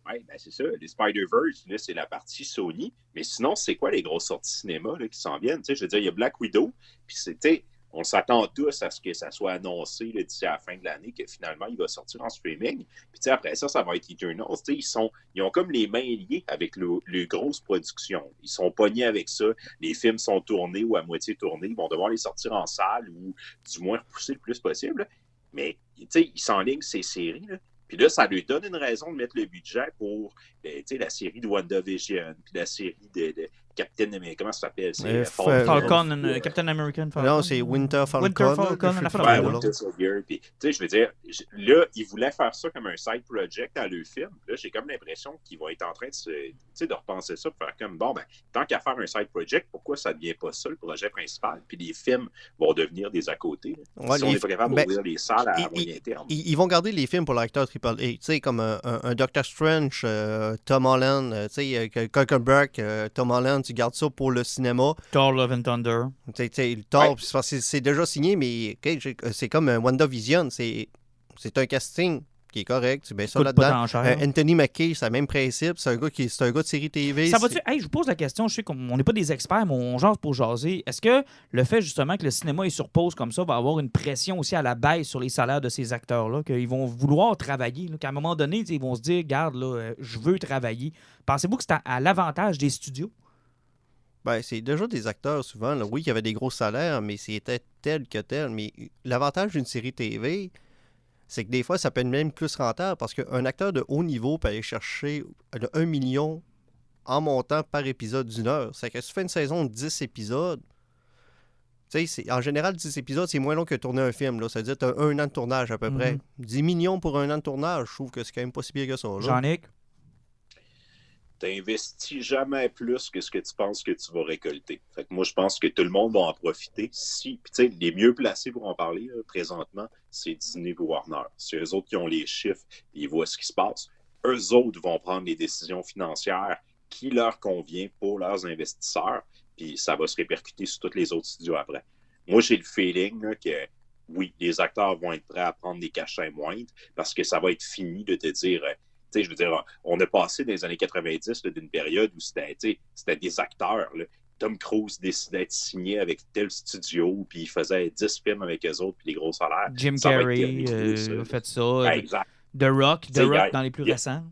Oui, ben c'est ça. Les Spider-Verse, là, c'est la partie Sony. Mais sinon, c'est quoi les grosses sorties cinéma là, qui s'en viennent? Tu sais, je veux dire, il y a Black Widow. Puis c'était... On s'attend tous à ce que ça soit annoncé là, d'ici à la fin de l'année, que finalement, il va sortir en streaming. Puis après ça va être Eternals. Ils ont comme les mains liées avec les grosses productions. Ils sont pognés avec ça. Les films sont tournés ou à moitié tournés. Ils vont devoir les sortir en salle ou du moins repousser le plus possible. Mais ils s'enlignent ces séries. Là. Puis là, ça lui donne une raison de mettre le budget pour la série de WandaVision, puis la série de Captain America, comment ça s'appelle? C'est Falcon, Captain American Falcon. Non, c'est Winter Falcon. Winter Soldier. Puis, je veux dire, là, ils voulaient faire ça comme un side project à leur film. Là, j'ai comme l'impression qu'ils vont être en train de repenser ça, pour faire comme, bon, ben, tant qu'à faire un side project, pourquoi ça ne devient pas ça, le projet principal? Puis les films vont devenir des à côté. Si on n'est pas capable d'ouvrir les salles à moyen terme. Ils vont garder les films pour l'acteur AAA. Tu sais, comme un Doctor Strange, Tom Holland, tu sais, Kuckenberg, Tom Holland, tu gardes ça pour le cinéma. Thor Love and Thunder. Thor, c'est déjà signé, mais c'est comme WandaVision. C'est un casting qui est correct. Tu mets ça là-dedans. Anthony Mackie, c'est le même principe. C'est un gars de série TV. Ça va-tu? Hey, je vous pose la question. Je sais qu'on n'est pas des experts, mais on jase pour jaser. Est-ce que le fait justement que le cinéma est sur pause comme ça va avoir une pression aussi à la baisse sur les salaires de ces acteurs-là, qu'ils vont vouloir travailler, là, qu'à un moment donné, ils vont se dire, regarde, là, je veux travailler. Pensez-vous que c'est à l'avantage des studios? Ben, c'est déjà des acteurs souvent. Là. Oui, il y avait des gros salaires, mais c'était tel que tel. Mais l'avantage d'une série TV, c'est que des fois, ça peut être même plus rentable parce qu'un acteur de haut niveau peut aller chercher 1 million en montant par épisode d'1 heure. C'est que si tu fais une saison de 10 épisodes, tu sais, en général, 10 épisodes, c'est moins long que tourner un film. Là. Ça veut dire que tu as 1 an de tournage à peu près. 10 millions pour 1 an de tournage, je trouve que c'est quand même pas si bien que ça. Jean-Nic? T'investis jamais plus que ce que tu penses que tu vas récolter. Fait que moi, je pense que tout le monde va en profiter. Puis, tu sais, les mieux placés pour en parler là, présentement, c'est Disney et Warner. C'est eux autres qui ont les chiffres, ils voient ce qui se passe. Eux autres vont prendre les décisions financières qui leur convient pour leurs investisseurs, puis ça va se répercuter sur tous les autres studios après. Moi, j'ai le feeling là, que oui, les acteurs vont être prêts à prendre des cachets moindres parce que ça va être fini de te dire, tu sais, je veux dire, on a passé dans les années 90 là, d'une période où c'était des acteurs, là. Tom Cruise décidait d'être signé avec tel studio, puis il faisait 10 films avec eux autres, puis des gros salaires. Jim Ça va être Carrey a fait ça. Ben, exact. The Rock Tu sais, dans les plus récents.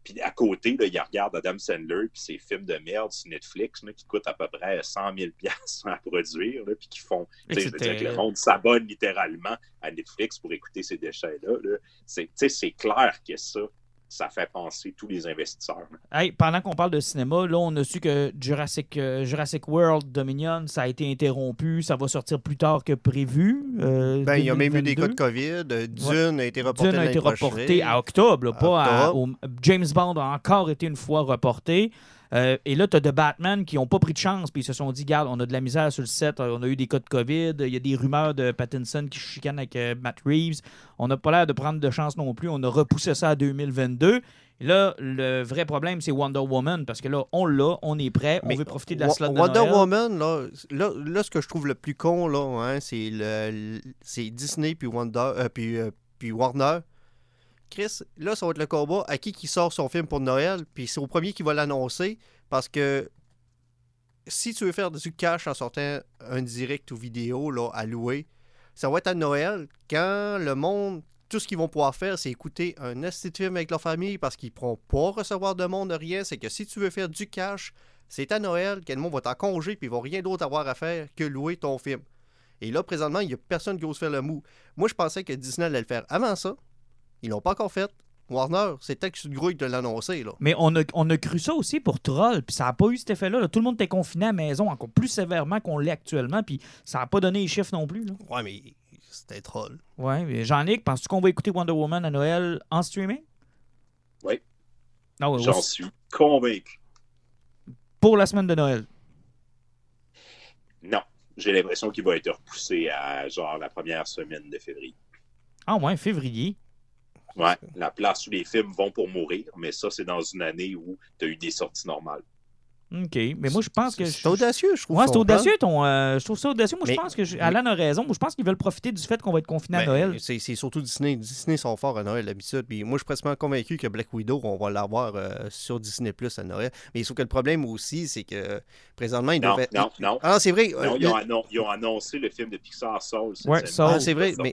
Puis à côté, là, il regarde Adam Sandler puis ses films de merde sur Netflix là, qui coûtent à peu près 100 000 $ à produire, là, puis qui font... Je veux dire que le monde s'abonne littéralement à Netflix pour écouter ces déchets-là. Là. C'est clair que ça fait penser tous les investisseurs. Hey, pendant qu'on parle de cinéma, là, on a su que Jurassic World Dominion, ça a été interrompu. Ça va sortir plus tard que prévu. Il y a même eu des cas de COVID. Dune a été reporté Dune a été reporté à octobre, là, pas James Bond a encore été une fois reporté. Et là, tu as The Batman qui n'ont pas pris de chance, puis ils se sont dit, regarde, on a de la misère sur le set, on a eu des cas de COVID, il y a des rumeurs de Pattinson qui chicane avec Matt Reeves, on n'a pas l'air de prendre de chance non plus, on a repoussé ça à 2022. Et là, le vrai problème, c'est Wonder Woman, parce que là, on est prêt, on veut profiter de la slot de Noël. Wonder Woman, là, ce que je trouve le plus con, là, hein, c'est Disney puis Warner. Chris, là, ça va être le combat à qui sort son film pour Noël, puis c'est au premier qui va l'annoncer, parce que si tu veux faire du cash en sortant un direct ou vidéo là, à louer, ça va être à Noël, quand le monde, tout ce qu'ils vont pouvoir faire, c'est écouter un esti de film avec leur famille, parce qu'ils ne pourront pas recevoir de monde, de rien. C'est que si tu veux faire du cash, c'est à Noël, que le monde va t'en congé, puis ils vont rien d'autre avoir à faire que louer ton film. Et là, présentement, il n'y a personne qui ose faire le move. Moi, je pensais que Disney allait le faire avant ça. Ils l'ont pas encore fait. Warner, c'est peut-être que c'est une grouille de l'annoncer. Là. Mais on a cru ça aussi pour Troll, puis ça n'a pas eu cet effet-là. Là. Tout le monde était confiné à la maison encore plus sévèrement qu'on l'est actuellement, puis ça n'a pas donné les chiffres non plus. Là. Ouais, mais c'était Troll. Ouais, mais Jean-Nic, penses-tu qu'on va écouter Wonder Woman à Noël en streaming? Oui. Ah ouais, j'en suis convaincu. Pour la semaine de Noël? Non. J'ai l'impression qu'il va être repoussé à genre la première semaine de février. Ah ouais, février. Ouais, la place où les films vont pour mourir, mais ça, c'est dans une année où tu as eu des sorties normales. OK, mais moi, je pense que... C'est audacieux, je trouve. Ouais, c'est audacieux, je trouve ça audacieux. Moi, je pense que Alan a raison. Moi, je pense qu'ils veulent profiter du fait qu'on va être confiné à Noël. C'est surtout Disney. Disney sont forts à Noël, d'habitude. Puis moi, je suis presque convaincu que Black Widow, on va l'avoir sur Disney Plus à Noël. Mais sauf que le problème aussi, c'est que présentement, ils doivent... Non. Ah, c'est vrai. Non, ils ont annoncé le film de Pixar Soul. Ouais, Soul. Ah, c'est vrai. Mais...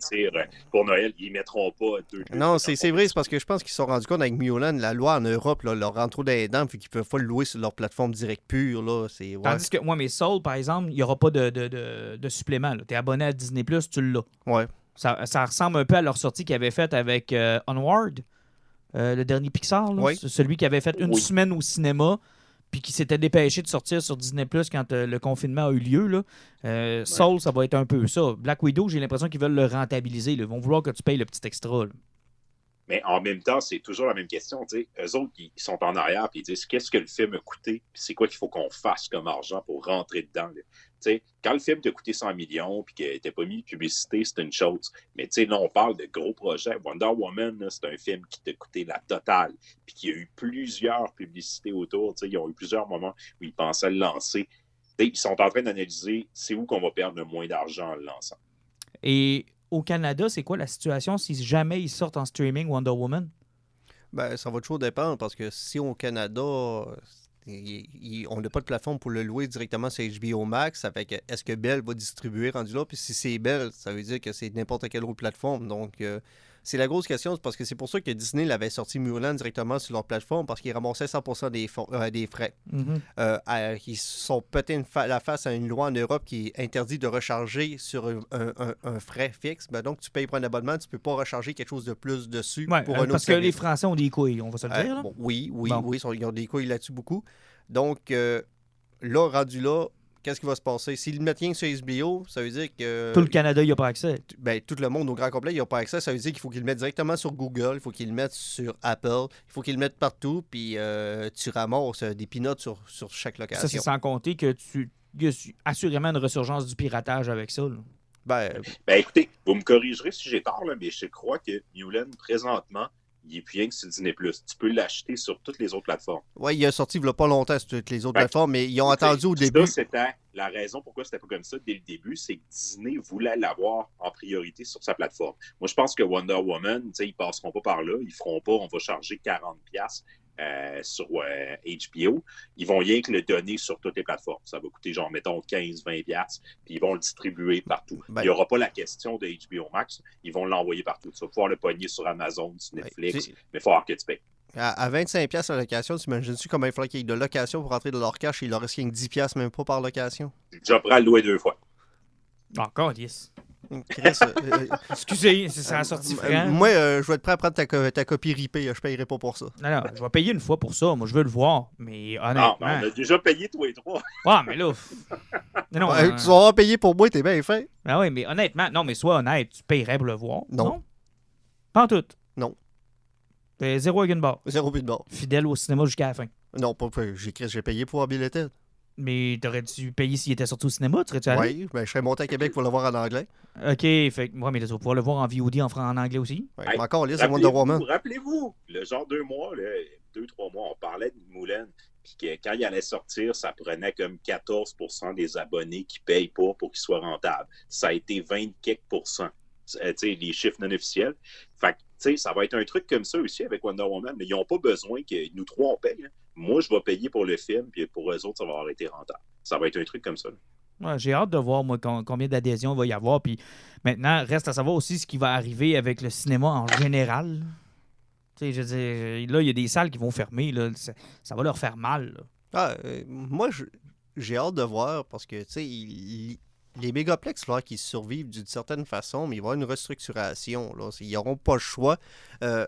pour Noël, ils ne mettront pas deux. Non, c'est vrai. C'est parce que je pense qu'ils se sont rendus compte avec Mulan, la loi en Europe, là, leur rentre trop dans les dents, puis qu'ils ne peuvent pas le louer sur leur plateforme direct pure, là. Ouais. Tandis que moi, mais Soul, par exemple, il n'y aura pas de supplément. Tu es abonné à Disney+, tu l'as. Ouais. Ça ressemble un peu à leur sortie qu'ils avaient faite avec Onward, le dernier Pixar. Là. Oui. Celui qui avait fait une semaine au cinéma, puis qui s'était dépêché de sortir sur Disney+, quand le confinement a eu lieu. Là. Soul, ça va être un peu ça. Black Widow, j'ai l'impression qu'ils veulent le rentabiliser. Là. Ils vont vouloir que tu payes le petit extra. Là. Mais en même temps, c'est toujours la même question. T'sais. Eux autres, ils sont en arrière et ils disent qu'est-ce que le film a coûté puis c'est quoi qu'il faut qu'on fasse comme argent pour rentrer dedans. Quand le film t'a coûté 100 millions et qu'il n'était pas mis de publicité, c'est une chose. Mais là, on parle de gros projets. Wonder Woman, là, c'est un film qui t'a coûté la totale puis qu'il y a eu plusieurs publicités autour. Ils ont eu plusieurs moments où ils pensaient le lancer. Ils sont en train d'analyser c'est où qu'on va perdre le moins d'argent en le lançant. Et au Canada, c'est quoi la situation si jamais ils sortent en streaming Wonder Woman? Ben, ça va toujours dépendre parce que si au Canada, on n'a pas de plateforme pour le louer directement sur HBO Max, ça fait que est-ce que Bell va distribuer rendu là? Puis si c'est Bell, ça veut dire que c'est n'importe quelle autre plateforme. Donc, c'est la grosse question parce que c'est pour ça que Disney l'avait sorti Mulan directement sur leur plateforme parce qu'ils ramassaient 100% des frais. Mm-hmm. Ils sont pétés la face à une loi en Europe qui interdit de recharger sur un frais fixe. Ben donc, tu payes pour un abonnement, tu ne peux pas recharger quelque chose de plus dessus pour un autre parce que les Français ont des couilles, on va se le dire. Là. Bon, oui, ils ont des couilles là-dessus beaucoup. Donc, là, rendu là, qu'est-ce qui va se passer? S'ils le mettent rien sur HBO, ça veut dire que... Tout le Canada, il n'y a pas accès. Ben, tout le monde au grand complet, il n'y a pas accès. Ça veut dire qu'il faut qu'ils le mettent directement sur Google, il faut qu'ils le mettent sur Apple, il faut qu'ils le mettent partout, puis tu ramasses des peanuts sur chaque location. Ça, c'est sans compter que tu y a assurément une ressurgence du piratage avec ça. Là. Ben, écoutez, vous me corrigerez si j'ai tort, là, mais je crois que Mulan, présentement, il est plus rien que sur Disney+. Tu peux l'acheter sur toutes les autres plateformes. Oui, il a sorti il n'y a pas longtemps sur toutes les autres Fait plateformes, mais ils ont attendu au début. Ça, c'était la raison pourquoi c'était pas comme ça dès le début, c'est que Disney voulait l'avoir en priorité sur sa plateforme. Moi, je pense que Wonder Woman, ils passeront pas par là, ils feront pas, on va charger 40$ sur HBO. Ils vont rien que le donner sur toutes les plateformes. Ça va coûter genre, mettons, 15-20$, puis ils vont le distribuer partout. Il n'y aura pas la question de HBO Max, ils vont l'envoyer partout. Tu vas pouvoir le pogner sur Amazon, sur Netflix, mais il faut avoir que tu payes. À 25$ la location, tu imagines-tu comment il faudrait qu'il y ait de location pour rentrer de leur cash et il leur reste rien que 10$, même pas par location? Je prends le louer 2 fois. Encore, yes. Chris, Excusez, ça a sorti franc. Moi, je vais être prêt à prendre ta copie ripée. Je payerai pas pour ça. Non, je vais payer une fois pour ça. Moi, je veux le voir. Mais honnêtement... Non, mais on a déjà payé tous les 3. Ah, mais là... Non, tu vas avoir payé pour moi, t'es bien fait. Ah oui, mais honnêtement... Non, mais sois honnête, tu payerais pour le voir. Non. Pas en tout. Non. T'es 0 avec une barre. 0 but de barre. Fidèle au cinéma jusqu'à la fin. Non, pas j'ai payé pour avoir Billeted. Mais t'aurais-tu payé s'il était sorti au cinéma? Tu serais-tu allé? Oui, ben, je serais monté à Québec pour le voir en anglais. OK, fait que moi, mais tu vas pouvoir le voir en VOD en anglais aussi. Ouais, mais encore, là, c'est Wonder Woman. Rappelez-vous, le genre 2 mois, 2-3 mois, on parlait de Moulin, puis que quand il allait sortir, ça prenait comme 14% des abonnés qui ne payent pas pour qu'il soit rentable. Ça a été 20 quelques %. Les chiffres non officiels. Fait que, ça va être un truc comme ça aussi avec Wonder Woman. Mais ils n'ont pas besoin que nous trois, on paye. Hein. Moi, je vais payer pour le film, puis pour eux autres, ça va avoir été rentable. Ça va être un truc comme ça. Ouais, j'ai hâte de voir, moi, combien d'adhésions il va y avoir. Puis maintenant, reste à savoir aussi ce qui va arriver avec le cinéma en général. Tu sais, je veux dire, là, il y a des salles qui vont fermer. Là. Ça va leur faire mal. Là. Moi, j'ai hâte de voir parce que, tu sais, les mégaplex, il va falloir qu'ils survivent d'une certaine façon, mais il va y avoir une restructuration. Là. Ils n'auront pas le choix.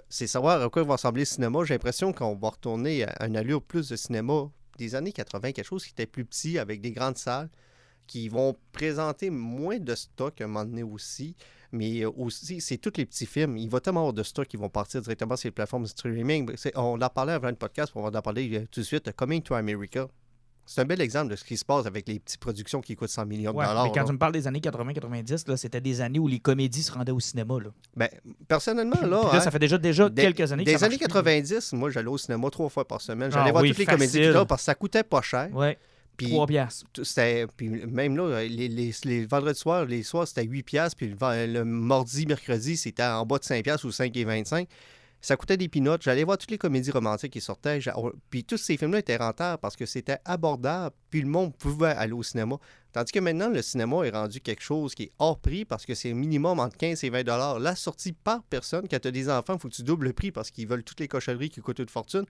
C'est savoir à quoi va ressembler le cinéma. J'ai l'impression qu'on va retourner à une allure plus de cinéma des années 80, quelque chose qui était plus petit, avec des grandes salles, qui vont présenter moins de stock à un moment donné aussi. Mais aussi, c'est tous les petits films. Il va tellement avoir de stock qui vont partir directement sur les plateformes de streaming. On en parlait avant le podcast, on va en parler tout de suite. Coming to America. C'est un bel exemple de ce qui se passe avec les petites productions qui coûtent 100 millions de dollars. Mais quand tu me parles des années 80-90, c'était des années où les comédies se rendaient au cinéma. Là. Ben, personnellement, puis là, ça fait déjà quelques années que des ça années 90, moi, j'allais au cinéma 3 fois par semaine. J'allais voir toutes les comédies parce que ça coûtait pas cher. Ouais. Puis 3$. Puis même là, les vendredis soirs, les soirs, c'était 8$. Puis le mardi, mercredi, c'était en bas de 5$ ou 5,25$. Ça coûtait des peanuts. J'allais voir toutes les comédies romantiques qui sortaient. Puis tous ces films-là étaient rentables parce que c'était abordable. Puis le monde pouvait aller au cinéma. Tandis que maintenant, le cinéma est rendu quelque chose qui est hors prix parce que c'est minimum entre 15 et 20$. La sortie par personne, quand tu as des enfants, il faut que tu doubles le prix parce qu'ils veulent toutes les cochonneries qui coûtent une fortune.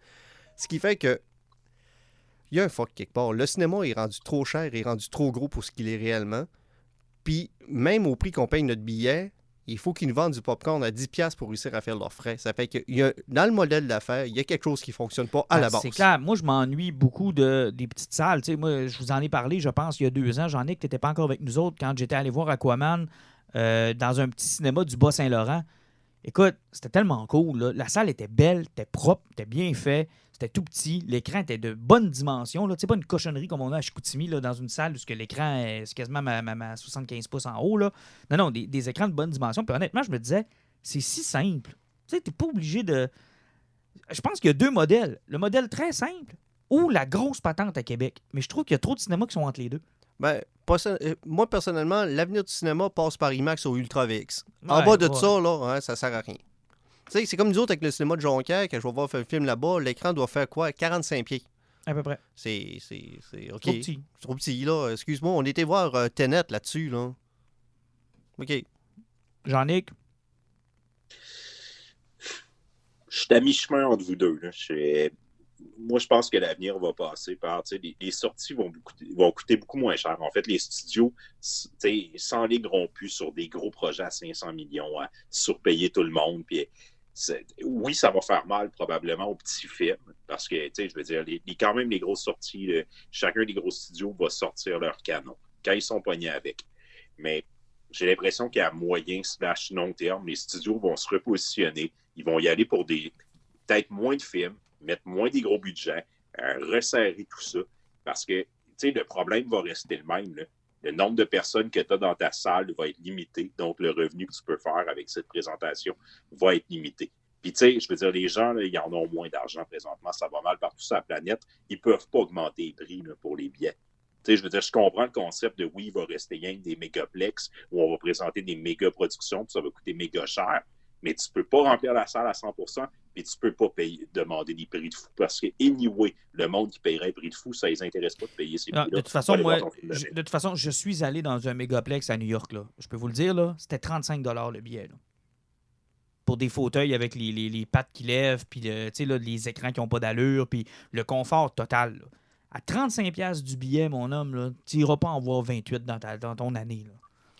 Ce qui fait que il y a un fuck quelque part. Le cinéma est rendu trop cher, est rendu trop gros pour ce qu'il est réellement. Puis même au prix qu'on paye notre billet, il faut qu'ils nous vendent du popcorn à 10$ pour réussir à faire leurs frais. Ça fait que dans le modèle d'affaires, il y a quelque chose qui ne fonctionne pas à la base. C'est clair. Moi, je m'ennuie beaucoup des petites salles. Tu sais, moi, je vous en ai parlé, je pense, il y a 2 ans. J'en ai que tu n'étais pas encore avec nous autres quand j'étais allé voir Aquaman dans un petit cinéma du Bas-Saint-Laurent. Écoute, c'était tellement cool. Là. La salle était belle, était propre, était bien fait. C'était tout petit. L'écran était de bonne dimension. Tu sais, pas une cochonnerie comme on a à Chicoutimi là, dans une salle où l'écran est quasiment ma 75 pouces en haut. Là. Non, des écrans de bonne dimension. Puis honnêtement, je me disais, c'est si simple. Tu sais, t'es pas obligé de... Je pense qu'il y a 2 modèles. Le modèle très simple ou la grosse patente à Québec. Mais je trouve qu'il y a trop de cinémas qui sont entre les deux. Ben, moi, personnellement, l'avenir du cinéma passe par IMAX ou Ultra VX. En bas de ça, là, ça sert à rien. Tu sais, c'est comme nous autres avec le cinéma de Jonquière, quand je vais voir un film là-bas, l'écran doit faire quoi? 45 pieds. À peu près. C'est OK. Trop petit. C'est trop petit, là. Excuse-moi, on était voir Tenet là-dessus, là. OK. Jean-Nic? Je suis à mi-chemin entre vous deux. Là. Moi, je pense que l'avenir va passer par... Les sorties vont coûter beaucoup moins cher. En fait, les studios s'enligneront plus sur des gros projets à 500 millions, à surpayer tout le monde. Puis, oui, ça va faire mal probablement aux petits films, parce que, je veux dire, quand même, les grosses sorties, chacun des gros studios va sortir leur canon quand ils sont poignés avec. Mais j'ai l'impression qu'à moyen/long terme, les studios vont se repositionner. Ils vont y aller pour peut-être moins de films, mettre moins des gros budgets, resserrer tout ça, parce que, le problème va rester le même, là. Le nombre de personnes que tu as dans ta salle va être limité, donc le revenu que tu peux faire avec cette présentation va être limité. Puis, tu sais, je veux dire, les gens, là, ils en ont moins d'argent présentement. Ça va mal partout sur la planète. Ils ne peuvent pas augmenter les prix là, pour les billets. Tu sais, je veux dire, je comprends le concept de oui, il va rester rien que des mégaplex où on va présenter des méga productions, puis ça va coûter méga cher. Mais tu peux pas remplir la salle à 100%, puis tu peux pas demander des prix de fou. Parce que, anyway, le monde qui paierait un prix de fou, ça les intéresse pas de payer ces prix-là. De toute façon, je suis allé dans un mégaplex à New York. Là. Je peux vous le dire, là, c'était 35$ le billet. Là. Pour des fauteuils avec les pattes qui lèvent, puis les écrans qui n'ont pas d'allure, puis le confort total. Là. À 35$ du billet, mon homme, tu n'iras pas en voir 28 dans ton année. Là.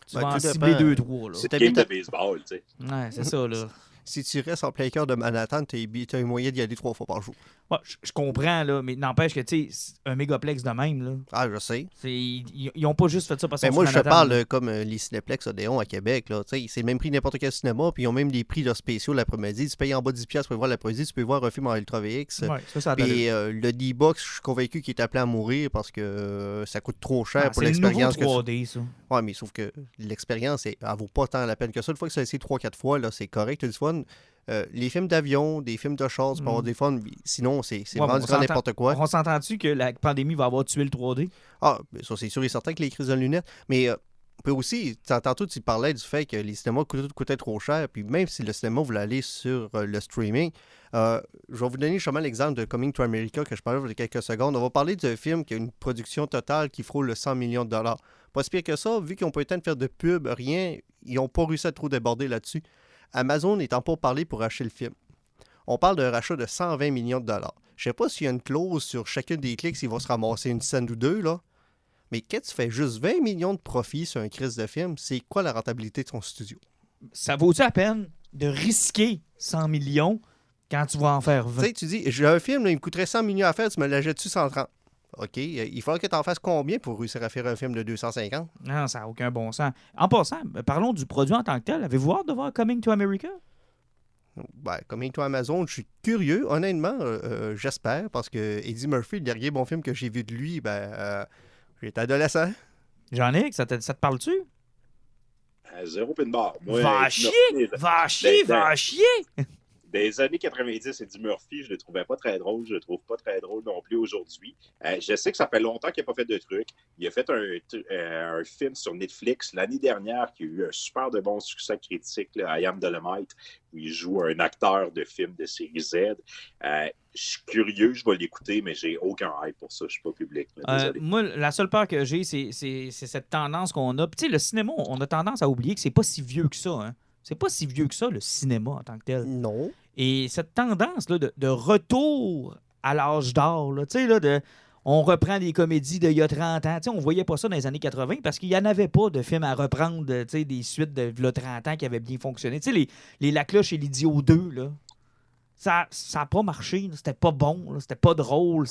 Tu vas en cibler 2-3. C'est une game de baseball, tu sais. Ouais, c'est ça, là. Si tu restes en plein cœur de Manhattan, tu as un moyen d'y aller 3 fois par jour. Ouais, je comprends, là, mais n'empêche que, tu sais, un mégaplex de même, là. Ah, je sais. Ils n'ont pas juste fait ça parce que. Mais moi, je te parle comme les Cinéplex Odéon à Québec, là. C'est le même prix n'importe quel cinéma, puis ils ont même des prix là, spéciaux l'après-midi. Tu payes en bas de 10$ pour voir l'après-midi, tu peux voir un film en Ultra VX. Ouais, ça puis le D-Box, je suis convaincu qu'il est appelé à mourir parce que ça coûte trop cher pour l'expérience. C'est le nouveau 3D, ça. Ouais, mais sauf que l'expérience, elle vaut pas tant la peine que ça. Une fois que ça a essayé 3-4 fois, là, c'est correct, tu as du fun. Les films d'avion, des films de chars, tu peux avoir des fun. Sinon, c'est vraiment n'importe quoi. On s'entend-tu que la pandémie va avoir tué le 3D? Ah, ça, c'est sûr et certain que les crises de lunettes. Mais puis aussi, tantôt, tu parlais du fait que les cinémas coûtaient trop cher. Puis même si le cinéma voulait aller sur le streaming, je vais vous donner justement l'exemple de Coming to America que je parlais il y a quelques secondes. On va parler d'un film qui a une production totale qui frôle le 100 millions de dollars. Pas si pire que ça, vu qu'ils n'ont pas eu le temps de faire de pub, rien, ils n'ont pas réussi à trop déborder là-dessus. Amazon n'étant pas parlé pour acheter le film. On parle d'un rachat de 120 millions de dollars. Je sais pas s'il y a une clause sur chacune des clics s'il va se ramasser une scène ou deux, là. Mais quand tu fais juste 20 millions de profits sur un crise de film, c'est quoi la rentabilité de ton studio? Ça vaut-tu la peine de risquer 100 millions quand tu vas en faire 20? Tu sais, tu dis, j'ai un film, là, il me coûterait 100 millions à faire, tu me l'achètes-tu 130? OK, il faudra que tu en fasses combien pour réussir à faire un film de 250? Non, ça n'a aucun bon sens. En passant, parlons du produit en tant que tel. Avez-vous hâte de voir Coming to America? Ben, Coming to Amazon, je suis curieux. Honnêtement, j'espère, parce que Eddie Murphy, le dernier bon film que j'ai vu de lui, j'étais adolescent. Jean-Nic, ça te parle-tu? Zéro pin bar. Va chier! Des années 90, Eddie Murphy, je le trouvais pas très drôle. Je le trouve pas très drôle non plus aujourd'hui. Je sais que ça fait longtemps qu'il n'a pas fait de trucs. Il a fait un film sur Netflix l'année dernière qui a eu un super de bon succès critique, là, I Am Dolomite, où il joue un acteur de film de série Z. Je suis curieux, je vais l'écouter, mais j'ai aucun hype pour ça. Je suis pas public. Moi, la seule peur que j'ai, c'est cette tendance qu'on a. Puis, tu sais, le cinéma, on a tendance à oublier que c'est pas si vieux que ça, hein. C'est pas si vieux que ça, le cinéma en tant que tel. Non. Et cette tendance-là de retour à l'âge d'or, là, tu sais, on reprend des comédies d'il y a 30 ans. Tu sais, on voyait pas ça dans les années 80 parce qu'il n'y en avait pas de films à reprendre, tu sais, des suites de 30 ans qui avaient bien fonctionné. Tu sais, les La Cloche et l'Idiot 2, là. Ça n'a pas marché, là. C'était pas bon, là. C'était pas drôle.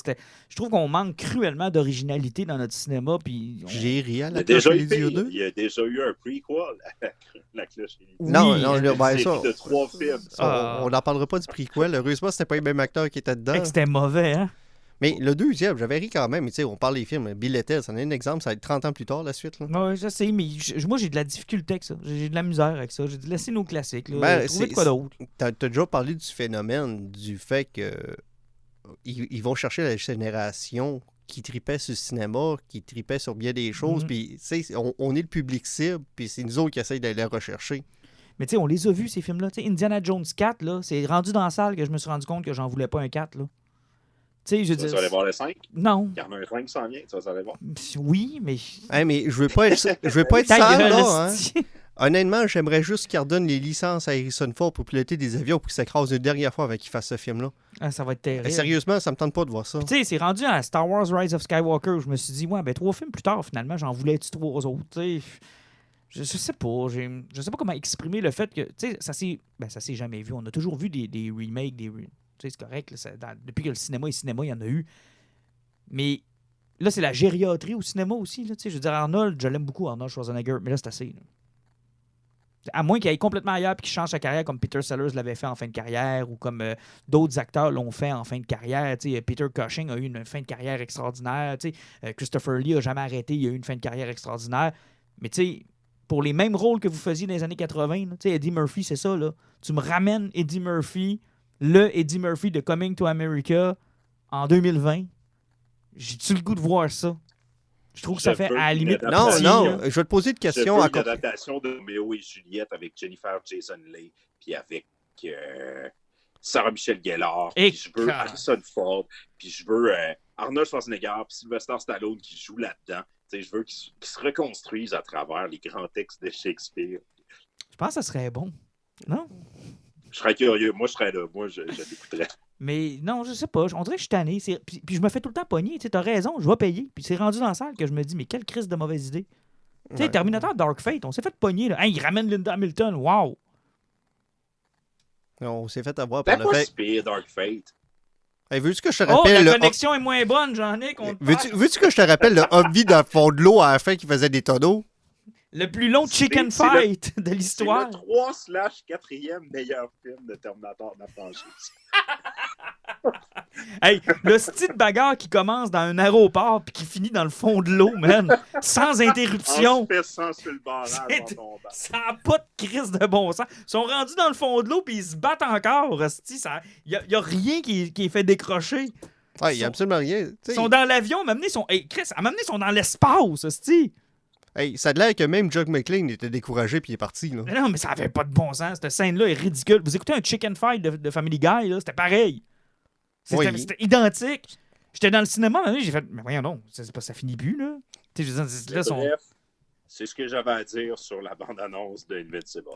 Je trouve qu'on manque cruellement d'originalité dans notre cinéma. Puis j'ai ri à La Cloche et l'Idiot 2. Il y a déjà eu un prequel à La Cloche et l'Idiot 2. Non, ça, de 3 films. On n'en parlera pas du prequel. Heureusement, c'était pas le même acteur qui était dedans. C'était mauvais, hein? Mais le deuxième, j'avais ri quand même. Tu sais, on parle des films. Bill et Ted, c'en est un exemple. Ça va être 30 ans plus tard, la suite. Oui, je sais, mais moi, j'ai de la difficulté avec ça. J'ai de la misère avec ça. J'ai dit, laissez nos classiques. Trouvez de quoi d'autre. T'as déjà parlé du phénomène, du fait que ils vont chercher la génération qui tripait sur le cinéma, qui tripait sur bien des choses. Puis, tu sais, on est le public cible, puis c'est nous autres qui essayent d'aller les rechercher. Mais tu sais, on les a vus, ces films-là. T'sais, Indiana Jones 4, là, c'est rendu dans la salle que je me suis rendu compte que j'en voulais pas un 4, là. Tu vas aller voir le 5? Non. Il y en a un 5 qui s'en vient, tu vas aller voir. Oui, mais... Hey, mais je veux pas être sale, là, hein. Honnêtement, j'aimerais juste qu'il redonne les licences à Harrison Ford pour piloter des avions pour qu'il s'écrase une dernière fois avant qu'il fasse ce film-là. Ah, ça va être terrible. Sérieusement, ça me tente pas de voir ça. Tu sais, c'est rendu à Star Wars Rise of Skywalker où je me suis dit, ouais, 3 films plus tard, finalement, j'en voulais-tu 3 autres, tu sais. Je sais pas. Je sais pas comment exprimer le fait que, tu sais, ça s'est jamais vu. On a toujours vu des remakes, tu sais, c'est correct. Là, depuis que le cinéma est cinéma, il y en a eu. Mais là, c'est la gériatrie au cinéma aussi. Là, je veux dire, Arnold, je l'aime beaucoup, Arnold Schwarzenegger, mais là, c'est assez. Là. À moins qu'il aille complètement ailleurs et qu'il change sa carrière comme Peter Sellers l'avait fait en fin de carrière ou comme d'autres acteurs l'ont fait en fin de carrière. Peter Cushing a eu une fin de carrière extraordinaire. Christopher Lee n'a jamais arrêté, il a eu une fin de carrière extraordinaire. Mais tu sais, pour les mêmes rôles que vous faisiez dans les années 80. Tu sais, Eddie Murphy, c'est ça, là. Tu me ramènes Eddie Murphy, le Eddie Murphy de Coming to America en 2020. J'ai-tu le goût de voir ça? Je trouve que ça fait à la limite... Non, petit, non, là. je vais te poser une question. Je veux à une côté. adaptation de Roméo et Juliette avec Jennifer Jason Leigh, puis avec Sarah Michelle Gellar, Et puis je veux Harrison Ford, puis je veux Arnold Schwarzenegger, puis Sylvester Stallone qui joue là-dedans. Tu sais, je veux qu'ils se reconstruisent à travers les grands textes de Shakespeare. Je pense que ça serait bon. Non? Je serais curieux. Moi, je serais là. Moi, je l'écouterais. Mais non, je sais pas. On dirait que je suis tanné. Puis je me fais tout le temps pogner. Tu sais, t'as raison, je vais payer. Puis c'est rendu dans la salle que je me dis, mais quelle crise de mauvaise idée. Tu sais, Ouais. Terminator Dark Fate, on s'est fait pogner. Là. Hey, il ramène Linda Hamilton. Wow! On s'est fait avoir C'est par le pas fait. si pire, Dark Fate. Hey, veux-tu que je te Oh, rappelle la le. connexion est moins bonne, Jean-Nic. Veux-tu que je te rappelle le Humvee dans le fond de l'eau à la fin qui faisait des tonneaux? Le plus long chicken C'est le- fight de C'est l'histoire. le 3/4e meilleur film de Terminator de la franchise. Hey, le style de bagarre qui commence dans un aéroport puis qui finit dans le fond de l'eau, man. Sans En interruption. se fessant sur le barrage C'est- en tombant. Ça n'a pas de crise de bon sens. Ils sont rendus dans le fond de l'eau puis ils se battent encore. Il n'y a rien qui est fait décrocher. Ouais, il n'y a absolument rien. Tu Ils sais, sont dans l'avion. Hey, Chris, à m'amener, ils sont dans l'espace, hostie. hey, ça a l'air que même Jock McClane était découragé puis il est parti. Là. Mais non, mais ça avait pas de bon sens. Cette scène-là est ridicule. Vous écoutez un chicken fight de Family Guy, là, c'était pareil. C'était Oui. c'était identique. J'étais dans le cinéma, mais j'ai fait, mais voyons donc, ça finit plus, là. Tu sais, je veux dire, là, Bref, c'est ce que j'avais à dire sur la bande-annonce de Invincible.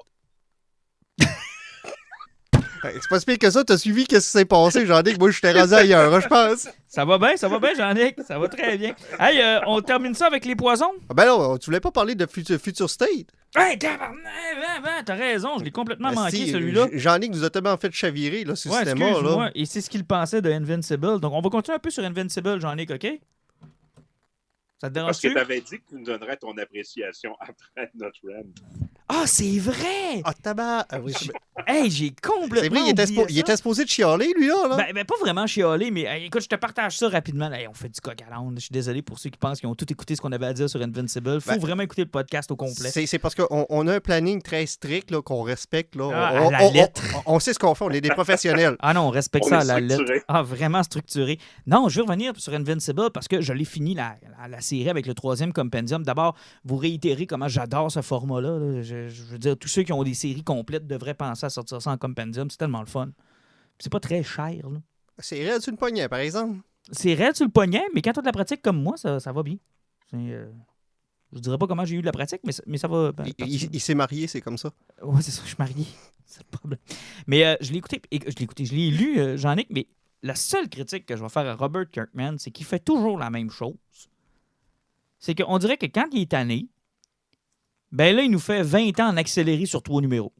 Hey, c'est pas si pire que ça, t'as suivi qu'est-ce qui s'est passé, j'en ai que moi je t'ai rasé ailleurs, hein, je pense. Ça va bien, Jean-Nic. Ça va très bien. Hey, on termine ça avec les poisons? Ah ben non, tu voulais pas parler de Future State? Hey, tabarnak, t'as raison, je l'ai complètement manqué, Si, celui-là. Jean-Nic nous a tellement fait chavirer là, sur Ouais, le cinéma. excuse-moi. Là. Et c'est ce qu'il pensait de Invincible. Donc, on va continuer un peu sur Invincible, Jean-Nic, OK? Ça te Parce que dérange-tu? tu avais dit que tu nous donnerais ton appréciation après notre rant. Ah, c'est vrai! Ah, tabac! Ah, oui, Hey, j'ai complètement c'est vrai, il était supposé de chialer, lui, là. Ben, pas vraiment chialer, mais hey, écoute, je te partage ça rapidement. Hey, on fait du coq à l'âne. Je suis désolé pour ceux qui pensent qu'ils ont tout écouté ce qu'on avait à dire sur Invincible. Faut Ben, vraiment écouter le podcast au complet. C'est parce qu'on a un planning très strict là, qu'on respecte. Là. Ah, à la lettre. On sait ce qu'on fait, on est des professionnels. Ah non, on respecte On ça est à la structuré. lettre. Ah, vraiment structuré. Non, je vais revenir sur Invincible parce que je l'ai fini la série avec le 3e compendium. D'abord, vous réitérez comment j'adore ce format-là. Là. Je veux dire, tous ceux qui ont des séries complètes devraient penser à sortir ça en compendium. C'est tellement le fun. C'est pas très cher. Là. C'est raide sur une poignée, par exemple. C'est raide sur le poignet, mais quand tu as de la pratique comme moi, ça va bien. Je dirais pas comment j'ai eu de la pratique, mais ça va. Il s'est marié, c'est comme ça. Ouais, c'est ça, je suis marié. C'est le problème. Mais je l'ai écouté, je l'ai lu, Jean-Nic, mais la seule critique que je vais faire à Robert Kirkman, c'est qu'il fait toujours la même chose. C'est qu'on dirait que quand il est tanné, ben là, il nous fait 20 ans en accéléré sur 3 numéros.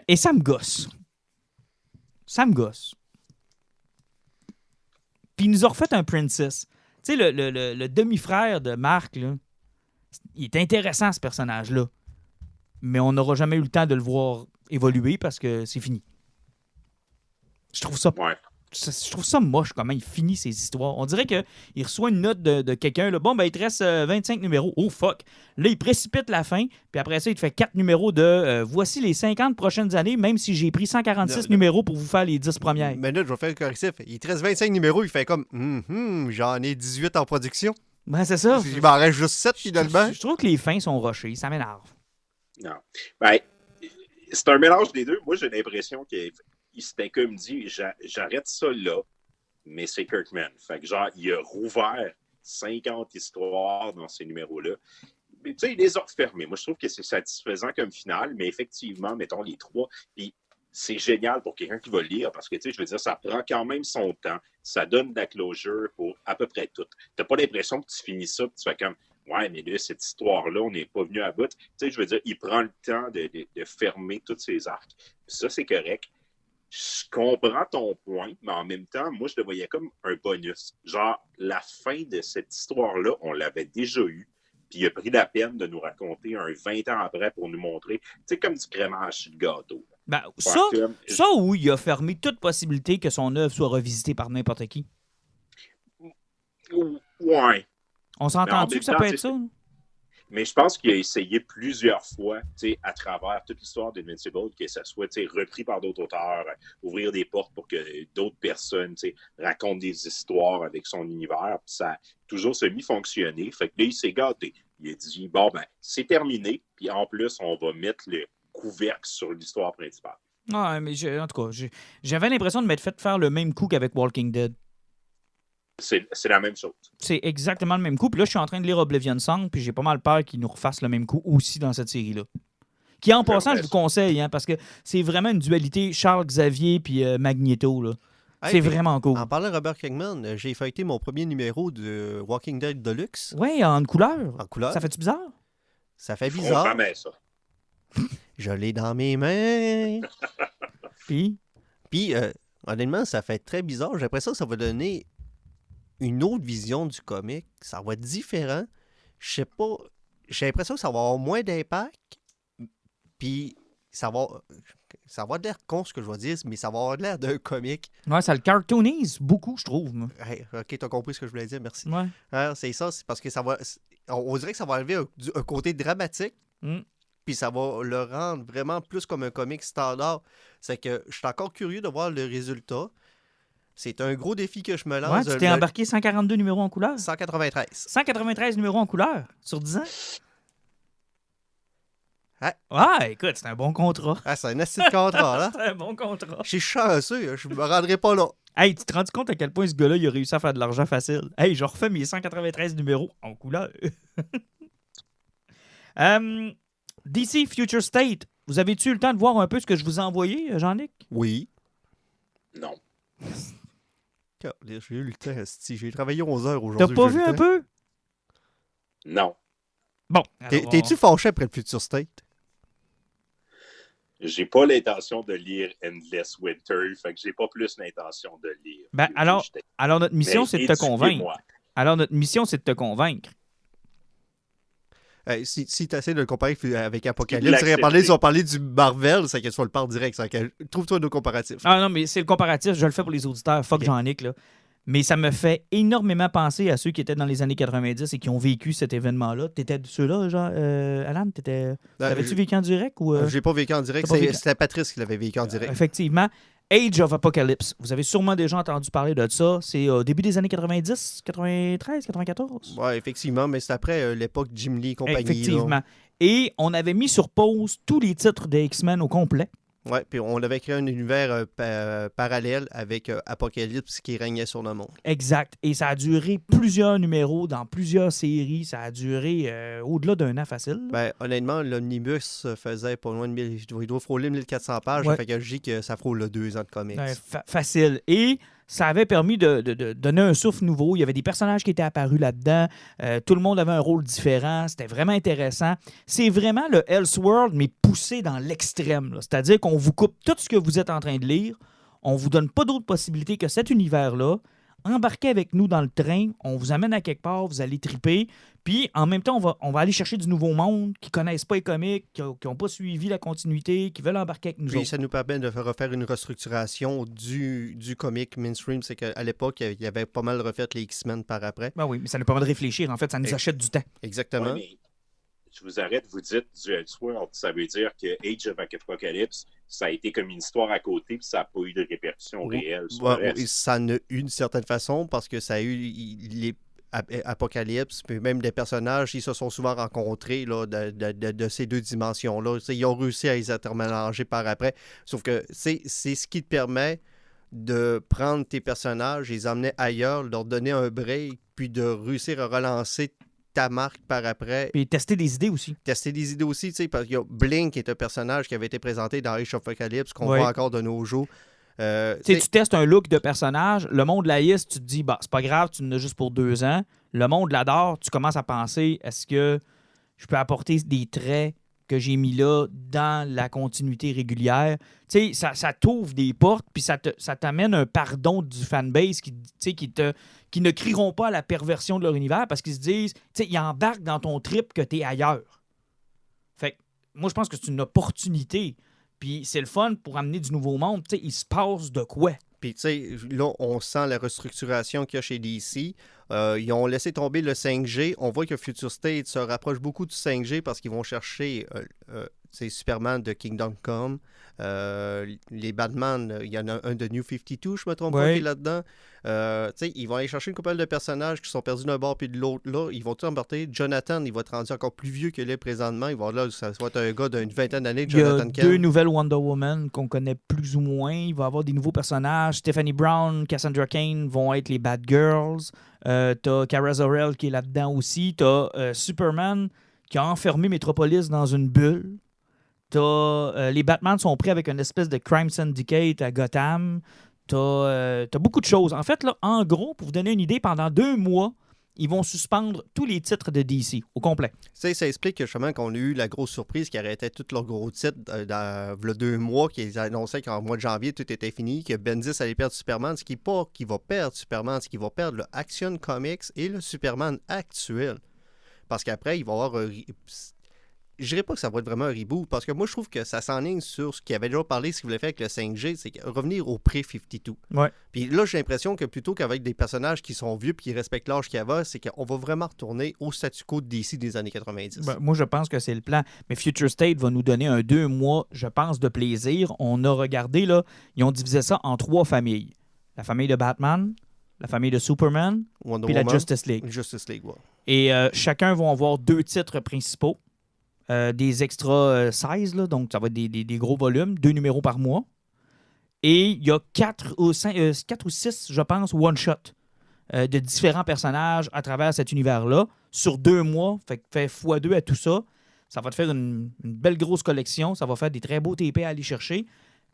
Et ça me gosse. Ça me gosse. Puis il nous a refait un Princess. Tu sais, le demi-frère de Marc, là, il est intéressant, ce personnage-là. Mais on n'aura jamais eu le temps de le voir évoluer parce que c'est fini. Je trouve ça Ouais. je trouve ça moche comment il finit ses histoires. On dirait qu'il reçoit une note de quelqu'un. Là. Bon, ben il te reste 25 numéros. Oh, fuck. Là, il précipite la fin. Puis après ça, il te fait 4 numéros de voici les 50 prochaines années, même si j'ai pris 146 numéros pour vous faire les 10 premières. Mais là, je vais faire un correctif. Il te reste 25 numéros, il fait comme j'en ai 18 en production. Ben, c'est ça. Il m'en reste juste 7 finalement. Je trouve que les fins sont rushées. Ça m'énerve. Non. Ben, c'est un mélange des deux. Moi, j'ai l'impression qu'il s'était comme dit, j'arrête ça là, mais c'est Kirkman. Fait que genre, il a rouvert 50 histoires dans ces numéros-là. Mais tu sais, il les a refermés. Moi, je trouve que c'est satisfaisant comme finale, mais effectivement, mettons les 3. Puis c'est génial pour quelqu'un qui va lire parce que, tu sais, je veux dire, ça prend quand même son temps. Ça donne de la closure pour à peu près tout. T'as pas l'impression que tu finis ça et tu fais comme ouais, mais là, cette histoire-là, on n'est pas venu à bout. Tu sais, je veux dire, il prend le temps de fermer tous ses arcs. Puis ça, c'est correct. Je comprends ton point, mais en même temps, moi, je le voyais comme un bonus. Genre, la fin de cette histoire-là, on l'avait déjà eue. Puis il a pris la peine de nous raconter un 20 ans après pour nous montrer, tu sais, comme du crémage sur le gâteau. Ben, ça où il a fermé toute possibilité que son œuvre soit revisitée par n'importe qui. Ouais. On s'entend-tu que ça peut être ça? Mais je pense qu'il a essayé plusieurs fois, à travers toute l'histoire d'Invincible, que ça soit repris par d'autres auteurs, ouvrir des portes pour que d'autres personnes racontent des histoires avec son univers. Puis ça a toujours semi-fonctionné. Fait que là, il s'est gâté. Il a dit, bon, ben, c'est terminé. Puis en plus, on va mettre le couvercle sur l'histoire principale. Ouais, mais en tout cas, j'avais l'impression de m'être fait faire le même coup qu'avec Walking Dead. C'est la même chose. C'est exactement le même coup. Puis là, je suis en train de lire Oblivion Song, puis j'ai pas mal peur qu'ils nous refassent le même coup aussi dans cette série-là. Qui, en passant, je vous conseille, parce que c'est vraiment une dualité Charles-Xavier puis Magneto. Là. Hey, c'est vraiment cool. En parlant de Robert Kirkman, j'ai feuilleté mon premier numéro de Walking Dead Deluxe. Oui, en couleur. En couleur. Ça fait-tu bizarre? Ça fait bizarre. Jamais ça. Je l'ai dans mes mains. Puis, honnêtement, ça fait très bizarre. J'ai l'impression que ça va donner une autre vision du comic. Ça va être différent. Je sais pas. J'ai l'impression que ça va avoir moins d'impact. Puis ça va avoir l'air con ce que je vais dire, mais ça va avoir l'air d'un comic. ouais, ça le cartoonise beaucoup, je trouve. Moi. Hey, ok, t'as compris ce que je voulais dire, merci. Ouais. C'est ça, c'est parce que ça va. On dirait que ça va enlever un côté dramatique. Puis ça va le rendre vraiment plus comme un comic standard. C'est que je suis encore curieux de voir le résultat. C'est un gros défi que je me lance. Ouais, tu t'es embarqué 142 numéros en couleur. 193. 193 numéros en couleur sur 10 ans. Ouais. Écoute, c'est un bon contrat. C'est un assez de contrat, là. C'est un bon contrat. Je suis chanceux, je me rendrai pas là. Hey, tu te rends compte à quel point ce gars-là, il a réussi à faire de l'argent facile? Hey, je refais mes 193 numéros en couleur. DC Future State, vous avez-tu eu le temps de voir un peu ce que je vous ai envoyé, Jean-Nic? Oui. Non. J'ai eu le temps, j'ai travaillé 11 heures aujourd'hui. T'as pas vu un peu? Non. Bon. T'es-tu fâché après le Future State? J'ai pas l'intention de lire Endless Winter, fait que j'ai pas plus l'intention de lire. Ben, alors notre mission, c'est de te convaincre. Alors, notre mission, c'est de te convaincre. Si tu essaies de le comparer avec Apocalypse, tu vas parler du Marvel, c'est que tu vas le parler direct. Trouve-toi nos comparatifs. Ah non, mais c'est le comparatif, je le fais pour les auditeurs. Fuck Jean-Nic, là. Mais ça me fait énormément penser à ceux qui étaient dans les années 90 et qui ont vécu cet événement-là. T'étais de ceux-là, genre, Alan? T'avais-tu vécu en direct? Ou, j'ai pas vécu en direct. C'était Patrice qui l'avait vécu en direct. Effectivement. Age of Apocalypse. Vous avez sûrement déjà entendu parler de ça. C'est au début des années 90, 93, 94. Oui, effectivement, mais c'est après l'époque Jim Lee et compagnie. Effectivement. Là. Et on avait mis sur pause tous les titres des X-Men au complet. Oui, puis on avait créé un univers parallèle avec Apocalypse qui régnait sur le monde. Exact. Et ça a duré plusieurs numéros dans plusieurs séries. Ça a duré au-delà d'un an facile. Ben, honnêtement, l'omnibus faisait pas loin de 1000. Il doit frôler 1400 pages. Ouais. Fait que je dis que ça frôle 2 ans de comics. Facile. Et ça avait permis de donner un souffle nouveau. Il y avait des personnages qui étaient apparus là-dedans. Tout le monde avait un rôle différent. C'était vraiment intéressant. C'est vraiment le Elseworld, mais poussé dans l'extrême. C'est-à-dire qu'on vous coupe tout ce que vous êtes en train de lire. On ne vous donne pas d'autre possibilité que cet univers-là. Embarquez avec nous dans le train. On vous amène à quelque part. Vous allez triper. Puis, en même temps, on va aller chercher du nouveau monde qui ne connaissent pas les comics, qui n'ont pas suivi la continuité, qui veulent embarquer avec nous Puis autres. ça nous permet de refaire une restructuration du comic mainstream. C'est qu'à l'époque, il y avait pas mal refait les X-Men par après. Ben oui, mais ça nous permet de réfléchir. En fait, ça nous achète du temps. Exactement. Ouais, je vous arrête, vous dites du Elseworld. Ça veut dire que Age of Apocalypse, ça a été comme une histoire à côté, puis ça n'a pas eu de répercussions réelles sur le reste. Ça en a eu d'une certaine façon, parce que ça a eu les Apocalypse, puis même des personnages, ils se sont souvent rencontrés là, de ces deux dimensions-là. Ils ont réussi à les intermélanger par après. Sauf que c'est ce qui te permet de prendre tes personnages, les emmener ailleurs, leur donner un break, puis de réussir à relancer ta marque par après. Puis tester des idées aussi. Tester des idées aussi, tu sais, parce qu'il y a Blink qui est un personnage qui avait été présenté dans Age of Apocalypse, qu'on voit encore de nos jours. Tu testes un look de personnage, le monde l'haïsse, tu te dis, bah, c'est pas grave, tu en as juste pour 2 ans. Le monde l'adore, tu commences à penser, est-ce que je peux apporter des traits que j'ai mis là dans la continuité régulière? Tu sais, ça t'ouvre des portes, puis ça t'amène un pardon du fanbase qui ne crieront pas à la perversion de leur univers parce qu'ils se disent, tu sais, ils embarquent dans ton trip que t'es ailleurs. Fait que moi, je pense que c'est une opportunité. Puis c'est le fun pour amener du nouveau monde. Tu sais, il se passe de quoi? Puis, tu sais, là, on sent la restructuration qu'il y a chez DC. Ils ont laissé tomber le 5G. On voit que Future State se rapproche beaucoup du 5G parce qu'ils vont chercher Superman de Kingdom Come. Les Batman, il y en a un de New 52, je me trompe pas, qui est là-dedans. Ils vont aller chercher une couple de personnages qui sont perdus d'un bord puis de l'autre. Là, ils vont tout emporter. Jonathan, il va être rendu encore plus vieux qu'il est présentement. Il va là, ça va être un gars d'une vingtaine d'années, Jonathan Kent. Il y a deux nouvelles Wonder Woman qu'on connaît plus ou moins. Il va y avoir des nouveaux personnages. Stephanie Brown, Cassandra Cain vont être les Bad Girls. T'as Kara Zor-El qui est là-dedans aussi. T'as Superman qui a enfermé Metropolis dans une bulle. Les Batman sont pris avec une espèce de crime syndicate à Gotham. T'as beaucoup de choses. En fait, là, en gros, pour vous donner une idée, pendant 2 mois, ils vont suspendre tous les titres de DC au complet. Ça explique justement qu'on a eu la grosse surprise qui arrêtait tous leurs gros titres dans le 2 mois, qui annonçaient qu'en mois de janvier, tout était fini, que Bendis allait perdre Superman, ce qui n'est pas qu'il va perdre Superman, ce qui va perdre le Action Comics et le Superman actuel. Parce qu'après, il va y avoir... Je dirais pas que ça va être vraiment un reboot, parce que moi, je trouve que ça s'enligne sur ce qu'il avait déjà parlé, ce qu'il voulait faire avec le 5G, c'est revenir au pré-52. Ouais. Puis là, j'ai l'impression que plutôt qu'avec des personnages qui sont vieux et qui respectent l'âge qu'il y avait, c'est qu'on va vraiment retourner au statu quo de DC des années 90. Moi, je pense que c'est le plan. Mais Future State va nous donner un 2 mois, je pense, de plaisir. On a regardé, là, ils ont divisé ça en 3 familles. La famille de Batman, la famille de Superman, puis la Justice League. Justice League, ouais. Et chacun va avoir 2 titres principaux. Des extra 16, là, donc ça va être des gros volumes, 2 numéros par mois. Et il y a 4 ou 6, je pense, one-shot de différents personnages à travers cet univers-là sur 2 mois. Fait x2 à tout ça. Ça va te faire une belle grosse collection. Ça va faire des très beaux TP à aller chercher.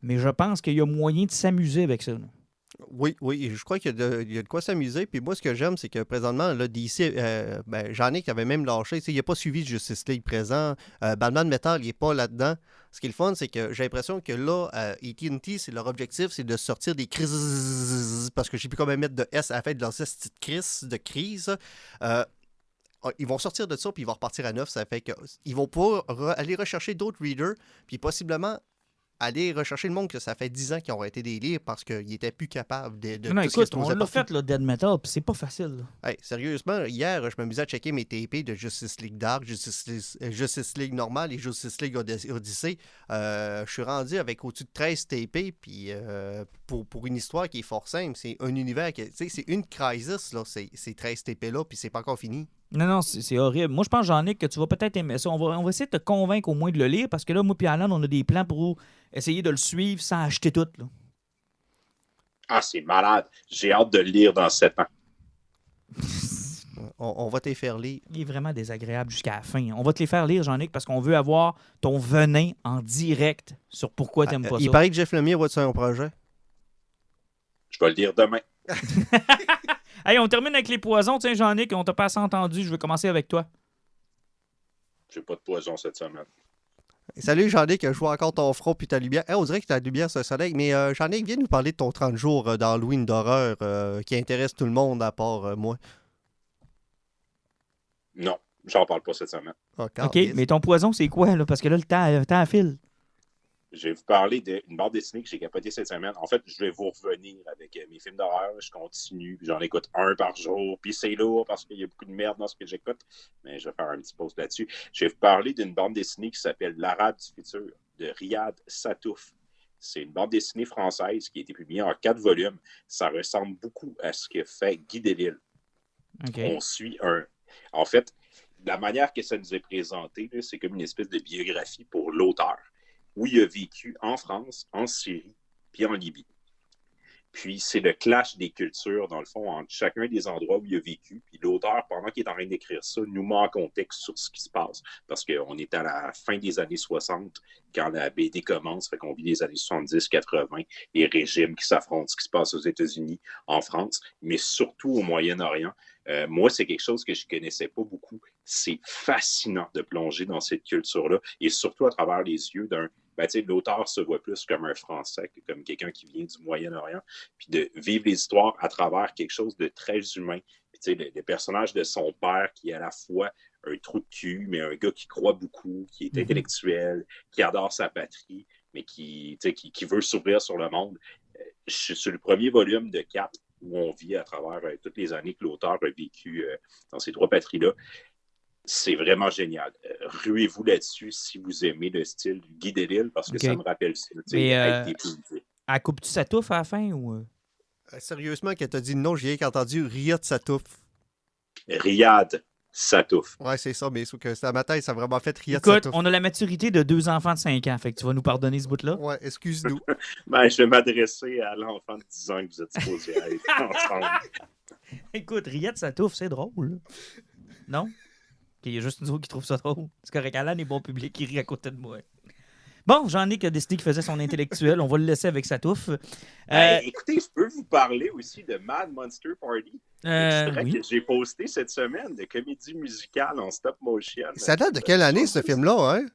Mais je pense qu'il y a moyen de s'amuser avec ça. Là. Oui, je crois qu'il y a de quoi s'amuser. Puis moi, ce que j'aime, c'est que présentement, là, DC, j'en ai qui avait même lâché. Il n'a pas suivi de Justice League présent. Batman Metal, il n'est pas là-dedans. Ce qui est le fun, c'est que j'ai l'impression que là, AT&T, leur objectif, c'est de sortir des crises. Parce que je ne sais plus comment mettre de S à la fin de leur petite crise. Ils vont sortir de ça, puis ils vont repartir à neuf. Ça fait qu'ils vont pouvoir aller rechercher d'autres readers, puis possiblement aller rechercher le monde que ça fait 10 ans qu'ils ont arrêté des livres parce qu'ils n'étaient plus capables de non, tout écoute, ce on l'a fait, le Dead Metal, puis c'est pas facile. Hey, sérieusement, hier, je m'amusais à checker mes TP de Justice League Dark, Justice League normale et Justice League Odyssey. Je suis rendu avec au-dessus de 13 TP, puis pour une histoire qui est fort simple, c'est un univers, c'est une crisis, là, ces 13 TP-là, puis c'est pas encore fini. Non, c'est horrible. Moi, je pense, Jean-Nic, que tu vas peut-être aimer ça. On va essayer de te convaincre au moins de le lire, parce que là, moi et Alan, on a des plans pour essayer de le suivre sans acheter tout. Là. Ah, c'est malade. J'ai hâte de le lire dans 7 ans. On va te les faire lire. Il est vraiment désagréable jusqu'à la fin. On va te les faire lire, Jean-Nic, parce qu'on veut avoir ton venin en direct sur pourquoi t'aimes pas ça. Il paraît que Jeff Lemire va-tu un projet? Je vais le lire demain. Hey, on termine avec les poisons. Tiens, Jean-Nic, on t'a pas assez entendu. Je vais commencer avec toi. J'ai pas de poison cette semaine. Salut Jean-Nic, je vois encore ton front puis ta lumière. On dirait que ta lumière c'est un soleil, mais Jean-Nic, viens nous parler de ton 30 jours d'Halloween d'horreur qui intéresse tout le monde à part moi. Non, j'en parle pas cette semaine. OK, mais ton poison, c'est quoi? Là? Parce que là, le temps file. Je vais vous parler d'une bande dessinée que j'ai capotée cette semaine. En fait, je vais vous revenir avec mes films d'horreur. Je continue, j'en écoute un par jour. Puis c'est lourd parce qu'il y a beaucoup de merde dans ce que j'écoute. Mais je vais faire un petit pause là-dessus. Je vais vous parler d'une bande dessinée qui s'appelle L'Arabe du futur de Riyad Satouf. C'est une bande dessinée française qui a été publiée en 4 volumes. Ça ressemble beaucoup à ce que fait Guy Delisle. Okay. On suit En fait, la manière que ça nous est présenté, là, c'est comme une espèce de biographie pour l'auteur, où il a vécu en France, en Syrie, puis en Libye. Puis c'est le clash des cultures, dans le fond, entre chacun des endroits où il a vécu. Puis l'auteur, pendant qu'il est en train d'écrire ça, nous met en contexte sur ce qui se passe. Parce qu'on est à la fin des années 60, quand la BD commence, fait qu'on vit les années 70-80, les régimes qui s'affrontent, ce qui se passe aux États-Unis, en France, mais surtout au Moyen-Orient. Moi, c'est quelque chose que je ne connaissais pas beaucoup. C'est fascinant de plonger dans cette culture-là, et surtout à travers les yeux d'un... l'auteur se voit plus comme un Français que comme quelqu'un qui vient du Moyen-Orient, puis de vivre les histoires à travers quelque chose de très humain. Puis, le personnage de son père qui est à la fois un trou de cul, mais un gars qui croit beaucoup, qui est intellectuel, qui adore sa patrie, mais qui veut s'ouvrir sur le monde. je suis sur le premier volume de 4 où on vit à travers toutes les années que l'auteur a vécu dans ces 3 patries-là. C'est vraiment génial. Ruez-vous là-dessus si vous aimez le style du Guy Delisle, parce que ça me rappelle ça. Elle coupe-tu sa touffe à la fin? Ou... Sérieusement, quand t'as dit non, j'ai rien entendu Riyad Satouf. Riyad Satouf. Ouais, c'est ça, mais sauf que à ma tête, ça a vraiment fait Riyad Écoute, Satouf. on a la maturité de 2 enfants de 5 ans, fait que tu vas nous pardonner ce bout-là. Ouais, excuse-nous. Je vais m'adresser à l'enfant de 10 ans que vous êtes supposé être ensemble. Écoute, Riyad Satouf, c'est drôle. Non? Il y a juste nous autres qui trouvent ça drôle. C'est correct, Alan est bon public, il rit à côté de moi. Bon, Jean-Nic a décidé qu'il faisait son intellectuel. On va le laisser avec sa touffe. Écoutez, je peux vous parler aussi de Mad Monster Party. Oui. Que j'ai posté cette semaine de comédie musicale en stop motion. Ça date de quelle année, ce film-là, hein?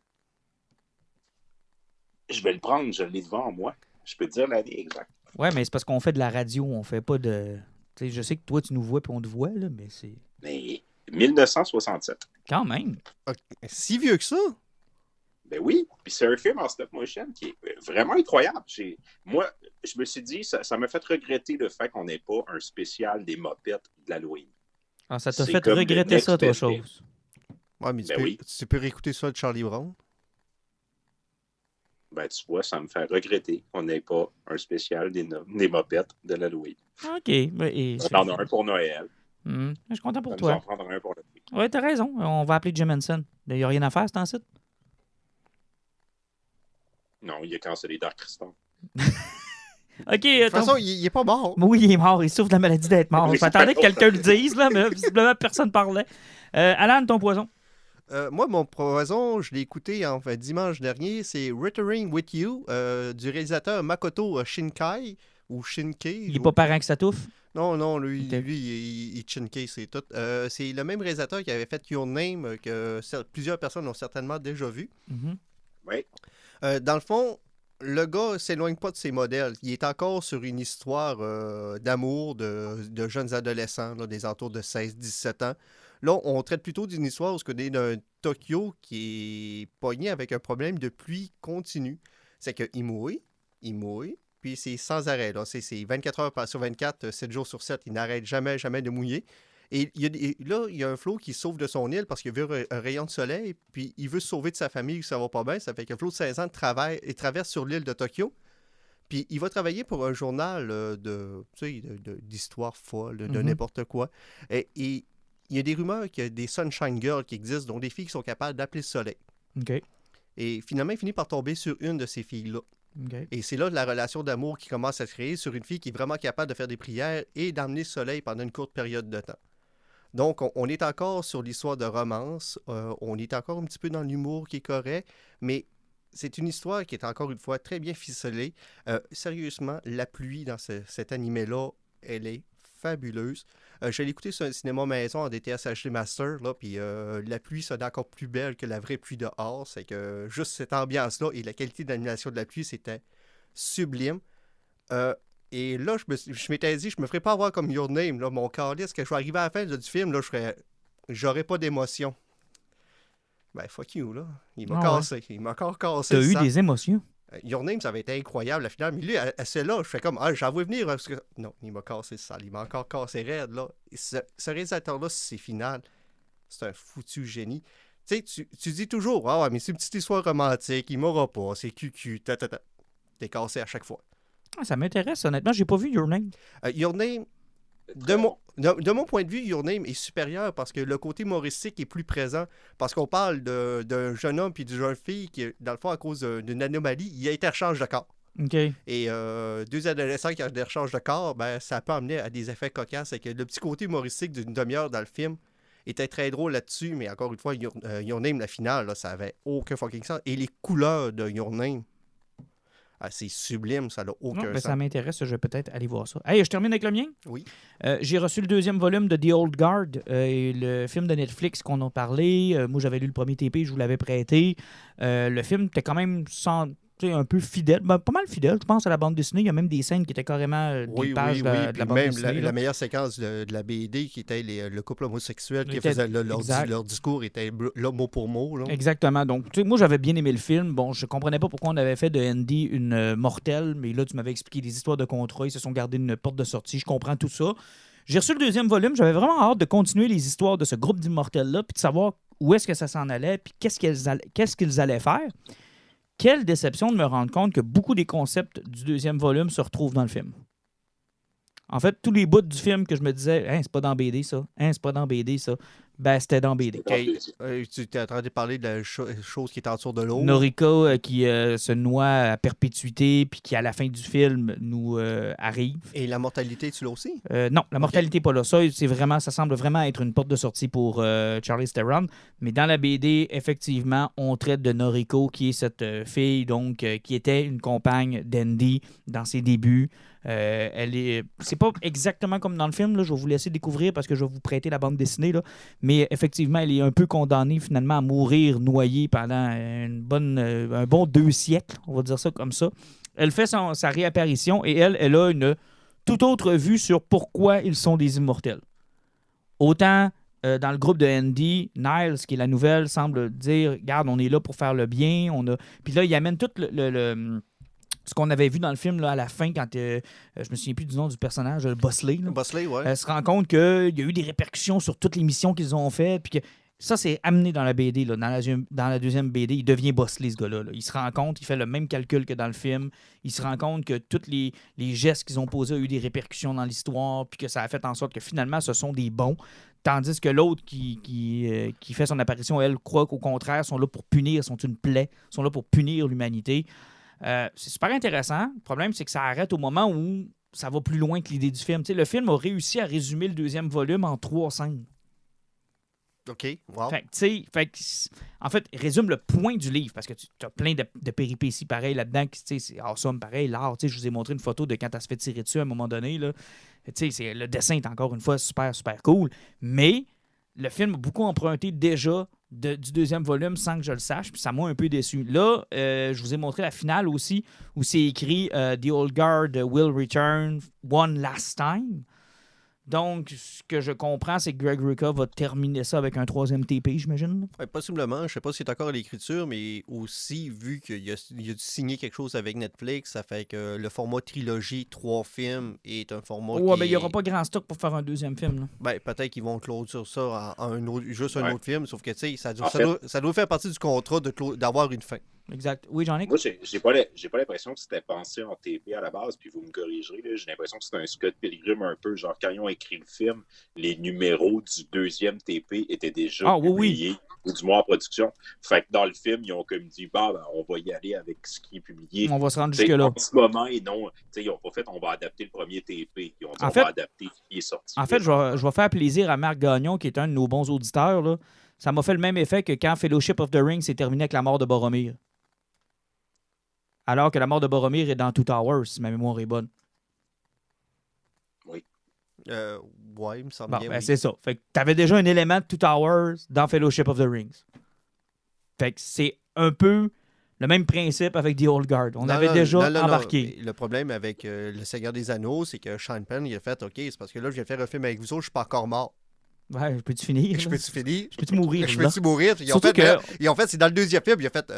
Je vais le prendre, je l'ai devant moi. Je peux te dire l'année exacte. Ouais, mais c'est parce qu'on fait de la radio, on fait pas de... T'sais, je sais que toi, tu nous vois et on te voit, là, mais c'est... Mais 1967. Quand même. Si vieux que ça? Ben oui, puis c'est un film en stop motion qui est vraiment incroyable. Moi, je me suis dit, ça m'a fait regretter le fait qu'on n'ait pas un spécial des mopettes de l'Halloween. Ah, ça t'a fait regretter ça, toi, chose. Ouais, mais tu peux réécouter ça de Charlie Brown. Ben, tu vois, ça me fait regretter qu'on n'ait pas un spécial des mopettes de l'Halloween. OK. On en a un pour Noël. Je suis content pour on toi. va en prendre un pour le prix. Oui, t'as raison. On va appeler Jim Henson. Il n'y a rien à faire, c'est un site? Non, il a cancellé Dark Crystal. OK. De toute façon, il est pas mort. Oui, il est mort. Il souffre de la maladie d'être mort. On s'attendait que quelqu'un le dise, là, mais visiblement, personne ne parlait. Alan, ton poison? Moi, mon poison, je l'ai écouté dimanche dernier. C'est Returning with You du réalisateur Makoto Shinkai. Ou Shinkai. Il n'est pas parent que ça touffe? Non, lui, il Shinkai, c'est tout. C'est le même réalisateur qui avait fait Your Name, que plusieurs personnes ont certainement déjà vu. Mm-hmm. Oui. Dans le fond, le gars ne s'éloigne pas de ses modèles. Il est encore sur une histoire d'amour de jeunes adolescents, là, des alentours de 16-17 ans. Là, on traite plutôt d'une histoire où on est d'un Tokyo qui est pogné avec un problème de pluie continue. C'est qu'il mouille, puis c'est sans arrêt. Là. C'est 24 heures sur 24, 7 jours sur 7. Il n'arrête jamais de mouiller. Et il y a un Flo qui sauve de son île parce qu'il veut un rayon de soleil, puis il veut se sauver de sa famille, ça va pas bien. Ça fait que Flo de 16 ans traverse sur l'île de Tokyo. Puis il va travailler pour un journal d'histoire folle, de n'importe quoi. Et il y a des rumeurs qu'il y a des Sunshine Girls qui existent, dont des filles qui sont capables d'appeler le soleil. OK. Et finalement, il finit par tomber sur une de ces filles-là. Okay. Et c'est là la relation d'amour qui commence à se créer sur une fille qui est vraiment capable de faire des prières et d'emmener le soleil pendant une courte période de temps. Donc, on est encore sur l'histoire de romance, on est encore un petit peu dans l'humour qui est correct, mais c'est une histoire qui est encore une fois très bien ficelée. Sérieusement, la pluie dans cet animé-là, elle est fabuleuse. Je l'ai écouté sur un cinéma maison en DTS HD Master, là, puis la pluie sonne encore plus belle que la vraie pluie dehors. C'est que juste cette ambiance-là et la qualité d'animation de la pluie, c'était sublime. Et là, je m'étais dit, je me ferais pas avoir comme Your Name, là, mon calice, que je vais arriver à la fin du film, là, j'aurais pas d'émotion. Ben, fuck you, là. Il m'a cassé. Ouais. Il m'a encore cassé. T'as eu des émotions? Your Name, ça avait été incroyable, la finale. Mais lui, à celle-là, je fais comme, j'en vois venir. Parce que... Non, il m'a cassé ça. Il m'a encore cassé raide, là. Ce réalisateur-là, c'est final. C'est un foutu génie. Tu sais, tu dis toujours, mais c'est une petite histoire romantique, il m'aura pas, c'est cucu, T'es cassé à chaque fois. Ça m'intéresse, honnêtement. J'ai pas vu Your Name. Your Name, de mon point de vue, Your Name est supérieur parce que le côté humoristique est plus présent. Parce qu'on parle d'un jeune homme puis d'une jeune fille qui, dans le fond, à cause d'une anomalie, il y a interchange de corps. OK. Et deux adolescents qui ont des rechanges de corps, ben, ça peut amener à des effets cocasses. Et que le petit côté humoristique d'une demi-heure dans le film était très drôle là-dessus, mais encore une fois, Your Name, la finale, là, ça avait aucun fucking sens. Et les couleurs de Your Name, c'est sublime, ça n'a aucun sens. Ça m'intéresse, je vais peut-être aller voir ça. Hey, je termine avec le mien? Oui. J'ai reçu le 2e volume de The Old Guard, le film de Netflix qu'on a parlé. Moi, j'avais lu le premier TP, je vous l'avais prêté. Le film était quand même un peu fidèle. Ben, pas mal fidèle, je pense, à la bande dessinée. Il y a même des scènes qui étaient carrément des pages de la Puis bande même dessinée. la meilleure séquence de la BD qui était le couple homosexuel qui Était- faisait exact. leur discours était là, mot pour mot. Là. Exactement. Donc, tu sais, moi, j'avais bien aimé le film. Bon, je comprenais pas pourquoi on avait fait de Andy une mortelle, mais là, tu m'avais expliqué des histoires de contrat. Ils se sont gardés une porte de sortie. Je comprends tout ça. J'ai reçu le deuxième volume. J'avais vraiment hâte de continuer les histoires de ce groupe d'immortels-là, puis de savoir où est-ce que ça s'en allait, puis qu'est-ce qu'ils allaient faire. Quelle déception de me rendre compte que beaucoup des concepts du deuxième volume se retrouvent dans le film. En fait, tous les bouts du film que je me disais, hein, c'est pas dans BD ça, hein, c'est pas dans BD ça, ben c'était dans BD. Tu étais en train de parler de la chose qui est en dessous de l'eau. Noriko qui se noie à perpétuité, puis qui à la fin du film nous arrive. Et la mortalité, tu l'as aussi? Non, la mortalité n'est pas là. Ça semble vraiment être une porte de sortie pour Charlize Theron. Mais dans la BD, effectivement, on traite de Noriko, qui est cette fille donc qui était une compagne d'Andy dans ses débuts. C'est pas exactement comme dans le film, là, je vais vous laisser découvrir parce que je vais vous prêter la bande dessinée, là. Mais effectivement, elle est un peu condamnée finalement à mourir noyée pendant un bon 2 siècles, on va dire ça comme ça. Elle fait sa réapparition et elle a une toute autre vue sur pourquoi ils sont des immortels. Autant dans le groupe de Andy, Niles, qui est la nouvelle, semble dire, regarde, on est là pour faire le bien. Puis là, il amène tout ce qu'on avait vu dans le film là, à la fin, quand je me souviens plus du nom du personnage, Bosley. Bosley, ouais. Elle se rend compte qu'il y a eu des répercussions sur toutes les missions qu'ils ont faites, puis que ça, c'est amené dans la BD. Là. Dans la deuxième BD, il devient Bosley, ce gars-là. Là. Il se rend compte, il fait le même calcul que dans le film. Il se rend compte que tous les gestes qu'ils ont posés ont eu des répercussions dans l'histoire, puis que ça a fait en sorte que finalement, ce sont des bons. Tandis que l'autre qui fait son apparition, elle, croit qu'au contraire, sont là pour punir, sont une plaie, sont là pour punir l'humanité. C'est super intéressant. Le problème, c'est que ça arrête au moment où ça va plus loin que l'idée du film. Tu sais, le film a réussi à résumer le deuxième volume en 3 scènes. OK, wow. En fait, il résume le point du livre parce que tu as plein de péripéties pareilles là-dedans. C'est awesome, pareil. L'art, je vous ai montré une photo de quand elle se fait tirer dessus à un moment donné. Là. Le dessin est encore une fois super, super cool. Mais le film a beaucoup emprunté déjà du deuxième volume sans que je le sache, puis ça m'a un peu déçu. Là, je vous ai montré la finale aussi, où c'est écrit The Old Guard will return one last time. Donc, ce que je comprends, c'est que Greg Rucka va terminer ça avec un 3e TP, j'imagine. Ouais, possiblement. Je ne sais pas s'il est encore à l'écriture, mais aussi, vu qu'il a dû signer quelque chose avec Netflix, ça fait que le format trilogie 3 films est un format il n'y aura pas grand stock pour faire un 2e film. Là. Ben, peut-être qu'ils vont clore sur ça en un autre film, sauf que, tu sais, ça doit faire partie du contrat d'avoir une fin. Exact. Oui, Jean-Nic? Moi, j'ai pas l'impression que c'était pensé en TP à la base, puis vous me corrigerez. J'ai l'impression que c'était un Scott Pilgrim un peu. Genre, quand ils ont écrit le film, les numéros du 2e TP étaient déjà publiés, ou du moins en production. Fait que dans le film, ils ont comme dit, on va y aller avec ce qui est publié. On va se rendre jusque-là. En ce moment, et non, ils n'ont pas fait, on va adapter le premier TP. Ils ont dit, on va adapter ce qui est sorti. En fait, je vais faire plaisir à Marc Gagnon, qui est un de nos bons auditeurs. Là. Ça m'a fait le même effet que quand Fellowship of the Ring s'est terminé avec la mort de Boromir. Alors que la mort de Boromir est dans Two Towers, si ma mémoire est bonne. Oui. Ouais, il me semble bien. Ben, oui. C'est ça. Fait que t'avais déjà un élément de Two Towers dans Fellowship of the Rings. Fait que c'est un peu le même principe avec The Old Guard. On avait déjà embarqué. Le problème avec Le Seigneur des Anneaux, c'est que Sean Penn, il a fait OK, c'est parce que là, je viens faire un film avec vous autres, je suis pas encore mort. Ouais, peux-tu finir? Je peux-tu finir? Je peux-tu mourir? Je peux-tu mourir? Ils ont fait, c'est dans le 2e film, il a fait.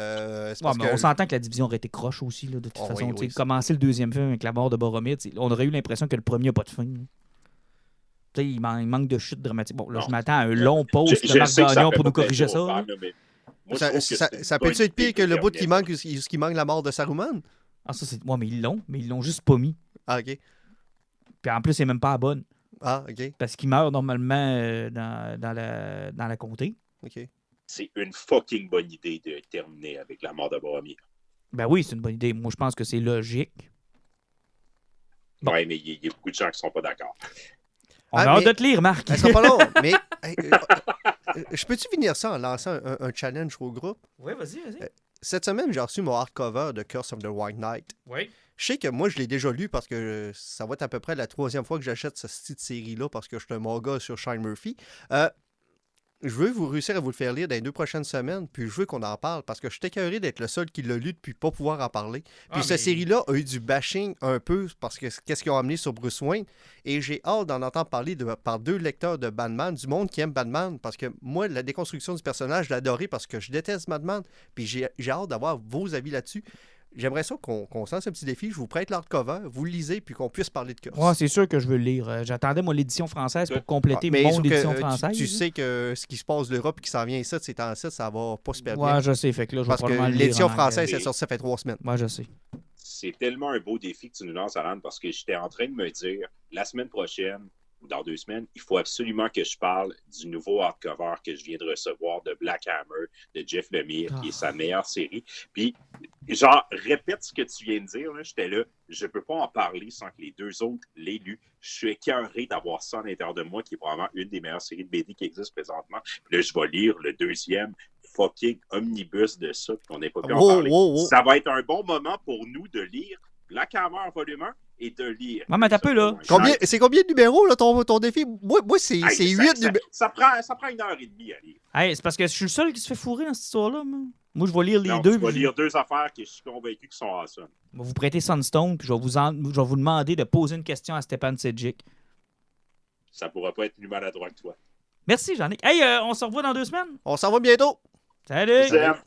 On s'entend que la division aurait été croche aussi, là, de toute façon. Commencer le 2e film avec la mort de Boromir, on aurait eu l'impression que le premier n'a pas de fin. Il manque de chute dramatique. Bon, là, je m'attends à un long pause de Marc Gagnon pour nous corriger ça. Ça peut-tu être pire que le bout qui manque la mort de Saruman? Ah, ça, c'est. Ouais, mais ils l'ont juste pas mis. Ah, OK. Puis en plus, c'est même pas la bonne. Ah, OK. Parce qu'il meurt normalement dans la comté. OK. C'est une fucking bonne idée de terminer avec la mort de Boromir. Ben oui, c'est une bonne idée. Moi, je pense que c'est logique. Bon. Oui, mais il y a beaucoup de gens qui ne sont pas d'accord. On a hâte de te lire, Marc. Ça sera pas long, mais je peux-tu finir ça en lançant un challenge au groupe? Oui, vas-y. Cette semaine, j'ai reçu mon hardcover de Curse of the White Knight. Oui. Je sais que moi, je l'ai déjà lu parce que ça va être à peu près la 3e fois que j'achète cette série-là parce que je suis un manga sur Shane Murphy. je veux vous réussir à vous le faire lire dans les 2 prochaines semaines, puis je veux qu'on en parle, parce que je suis écœuré d'être le seul qui l'a lu depuis pas pouvoir en parler. Puis cette série-là a eu du bashing un peu, parce que qu'est-ce qu'ils ont amené sur Bruce Wayne, et j'ai hâte d'en entendre parler par 2 lecteurs de Batman, du monde qui aime Batman, parce que moi, la déconstruction du personnage, je l'ai adoré parce que je déteste Batman, puis j'ai hâte d'avoir vos avis là-dessus. J'aimerais ça qu'on se lance un petit défi. Je vous prête l'hardcover, vous le lisez, puis qu'on puisse parler de Curse. Ouais, c'est sûr que je veux le lire. J'attendais, moi, l'édition française pour compléter mon édition française. Tu sais que ce qui se passe de l'Europe et qui s'en vient ici, c'est en ça va pas super bien. Ouais, je sais. Fait que là, je vais parce que l'édition française, c'est sorti, ça fait 3 semaines. Ouais, je sais. C'est tellement un beau défi que tu nous lances, Alan, parce que j'étais en train de me dire, la semaine prochaine, ou dans 2 semaines, il faut absolument que je parle du nouveau hardcover que je viens de recevoir de Black Hammer, de Jeff Lemire, qui est sa meilleure série. Puis, genre, répète ce que tu viens de dire, là, j'étais là, je peux pas en parler sans que les 2 autres l'aient lu. Je suis écœuré d'avoir ça à l'intérieur de moi, qui est probablement une des meilleures séries de BD qui existent présentement. Puis là, je vais lire le 2e fucking omnibus de ça, puis qu'on n'ait pas pu en parler. Ça va être un bon moment pour nous de lire Black Hammer volume 1 et de lire. Ouais, mais t'as peu, là. C'est combien de numéros, là, ton défi? Moi c'est 8 numéros. Ça prend 1h30 à lire. Hey, c'est parce que je suis le seul qui se fait fourrer dans cette histoire-là, moi. Moi, je vais lire les non, 2. Je vais lire 2 affaires que je suis convaincu qui sont awesome. Je vais vous prêter Sunstone, puis je vais vous demander de poser une question à Stepan Sedjic. Ça pourra pas être plus maladroit que toi. Merci, Jean-Nic. Hey, on se revoit dans 2 semaines. On s'en va bientôt. Salut! Salut.